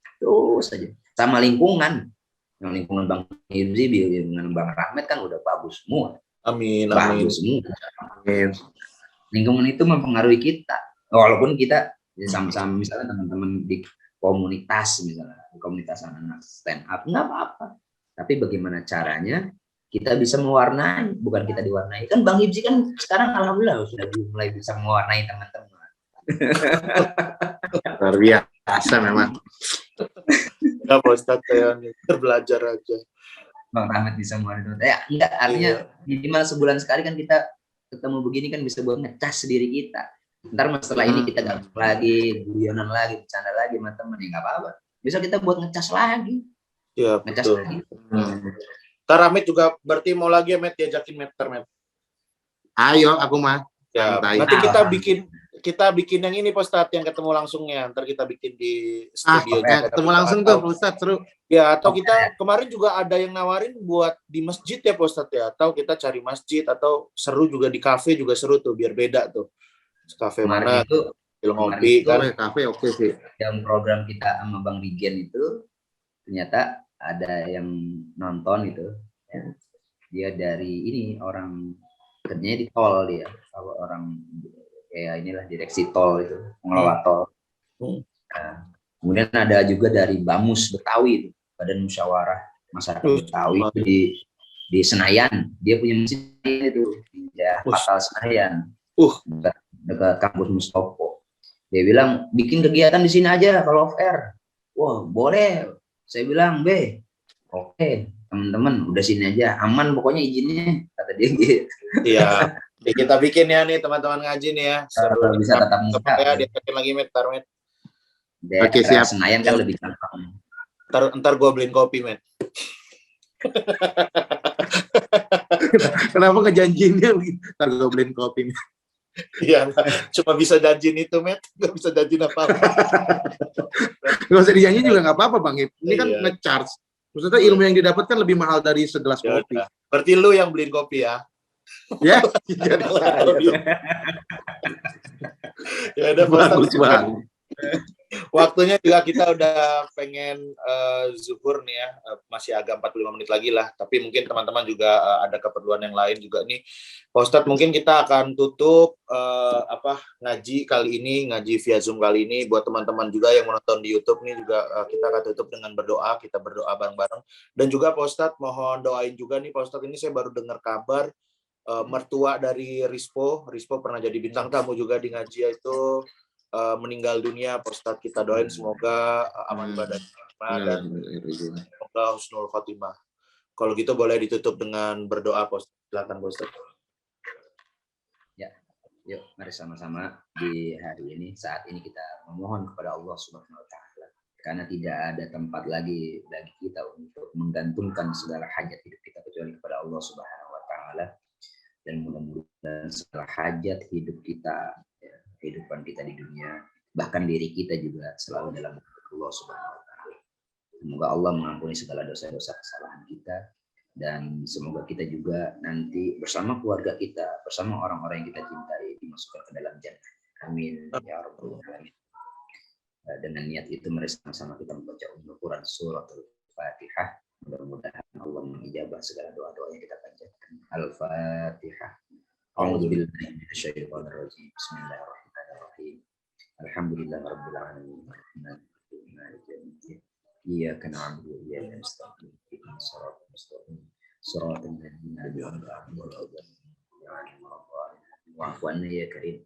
saja. Sama lingkungan. Yang lingkungan Bang Hibzi dengan Bang Rahmat kan udah bagus semua. Amin. Bagus semua. Amin. Lingkungan itu mempengaruhi kita. Walaupun kita sama-sama misalnya teman-teman di komunitas, misalnya di komunitas anak-anak stand up, nggak apa-apa. Tapi bagaimana caranya kita bisa mewarnai, bukan kita diwarnai. Kan Bang Hibzi kan sekarang alhamdulillah sudah mulai bisa mewarnai teman-teman. Luar biasa memang. Ya Pak Ustadz, saya terbelajar aja. Bang Rahmat bisa monitor. Ya enggak, artinya minimal sebulan sekali kan kita ketemu begini kan bisa buat ngecas diri kita. Ntar setelah ini kita gabung lagi, guyonan lagi, bercanda lagi sama temen, ya nggak apa-apa. Bisa kita buat ngecas lagi. Iya, Ngecas betul. lagi. Ntar Amit juga berarti mau lagi ya, Met, diajakin Met. Ayo, aku mah. Ya, Santai. nanti kita bikin yang ini Pak Ustadz, yang ketemu langsungnya. Ntar kita bikin di studio. Ketemu langsung tuh, Pak Ustadz, seru. Ya, atau kita kemarin juga ada yang nawarin buat di masjid ya Pak Ustadz ya. Atau kita cari masjid, atau seru juga di kafe juga seru tuh, biar beda tuh. Kafe mana, Kemarin itu ngopi kan. Kafe oke sih. yang program kita sama Bang Rigen itu ternyata ada yang nonton itu ya. Dia dari ini orang kerjanya di tol, dia orang kayak inilah direksi tol itu, pengelola tol. Nah, kemudian ada juga dari Bamus Betawi itu, Badan Musyawarah Masyarakat Betawi itu di Senayan. Dia punya mesin itu di Fatal Senayan. Dekat kampus Mustopo. Dia bilang bikin kegiatan di sini aja kalau off air. Wah, boleh. Saya bilang, oke, teman-teman udah sini aja, aman pokoknya izinnya, kata dia gitu. Iya. Kita bikin ya nih teman-teman ngaji nih ya. Seru, bisa tatap muka. Ya, diajakin lagi Met. Oke, siap. Senayan kan lebih gampang. Ntar gue beliin kopi, Met. Kenapa ngejanjiinnya begitu? Ntar gue beliin kopi. Iya, cuma bisa janjiin itu, Met. Gak bisa janjiin apa-apa. Gak usah dijanjiin juga nggak apa-apa, Bang. Ini kan Iya. nge-charge. Maksudnya ilmu yang didapatkan lebih mahal dari segelas Ya kopi. udah. Berarti lu yang beliin kopi ya. Ya, jadi Ya udah, Pak bagus Ustadz. banget. Waktunya juga kita udah pengen zuhur nih ya, masih agak 45 menit lagi lah, tapi mungkin teman-teman juga ada keperluan yang lain juga nih. Pak Ustadz, mungkin kita akan tutup ngaji kali ini, ngaji via Zoom kali ini. Buat teman-teman juga yang menonton di YouTube nih juga kita akan tutup dengan berdoa, kita berdoa bareng-bareng. Dan juga Pak Ustadz, mohon doain juga nih Pak Ustadz, ini saya baru dengar kabar mertua dari Rispo pernah jadi bintang tamu juga di ngaji itu, meninggal dunia. Pak Ustadz, kita doain semoga aman badan dan semoga husnul khotimah. Kalau gitu boleh ditutup dengan berdoa, Pak Ustadz. Silakan, Pak Ustadz. Ya, yuk mari sama-sama di hari ini, saat ini kita memohon kepada Allah Subhanahu wa taala, karena tidak ada tempat lagi bagi kita untuk menggantungkan segala hajat hidup kita kecuali kepada Allah Subhanahu wa taala. Dan mudah-mudahan segala hajat hidup kita, kehidupan kita di dunia, bahkan diri kita juga selalu dalam Allah Subhanahu wa taala. Semoga Allah mengampuni segala dosa-dosa kesalahan kita, dan semoga kita juga nanti bersama keluarga kita, bersama orang-orang yang kita cintai, dimasukkan ke dalam jannah. Amin ya rabbal alamin. Dengan niat itu mari sama-sama kita membaca Al-Quran suratul Fatihah. Mudah-mudahan Allah mengijabah segala doa-doa yang kita panjatkan. Al-Fatihah. A'udzubillahi minasyaitonir rajim. Bismillahirrahmanirrahim. Alhamdulillahirabbil alamin. Maliki yaumiddin. Iyyaka na'budu wa iyyaka nasta'in. Ihdinas siratal mustaqim. Siratal ladzina an'amta 'alaihim. Wa'fu 'anna ya karim.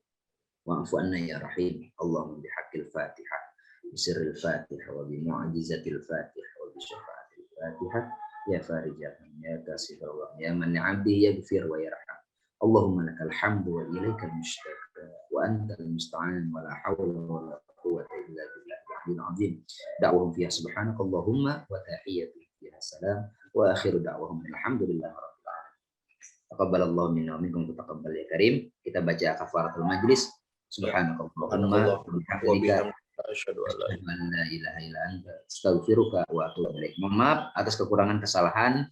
Wa'fu 'anna ya rahim. Allahumma bihaqqil Fatihah. Bisirril Fatihah wa bimu'jizatil Fatihah wa bisyafa'atil Fatihah. Ya farijah, ya kasih Allah, ya man 'abdi yaghfir wa yarham. Allahumma lakal hamdu wa ilaikal mushtaka wa antal musta'an wa la hawla wa la quwwata illa billahil 'azim. Da'wahum fiha subhanakallahumma wa tahiyyatuhum fiha salam wa akhiru da'wahum alhamdulillahi rabbil alamin. Taqabbalallahu minna wa minkum taqabbal ya karim. Kita baca kafaratul majlis. Subhanakallahumma wa bihamdika asyhadu an la ilaha illa anta astaghfiruka wa atubu ilaik. Mohon maaf atas kekurangan kesalahan.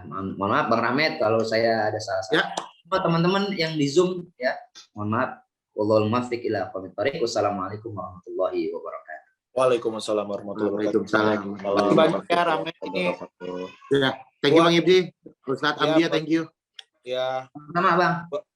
Mohon maaf Bang Rahmat kalau saya ada salah-salah. Ya. Teman-teman yang di Zoom ya, mohon maaf. Wallahul muwaffiq ila aqwamit thoriq. Wassalamualaikum warahmatullahi wabarakatuh. Waalaikumsalam warahmatullahi wabarakatuh. Waalaikumsalam. Banyak ya Rahmat ini. Ya, thank you Bang Ibdi. Ustadz Amdia, thank you. Ya. Sama Bang.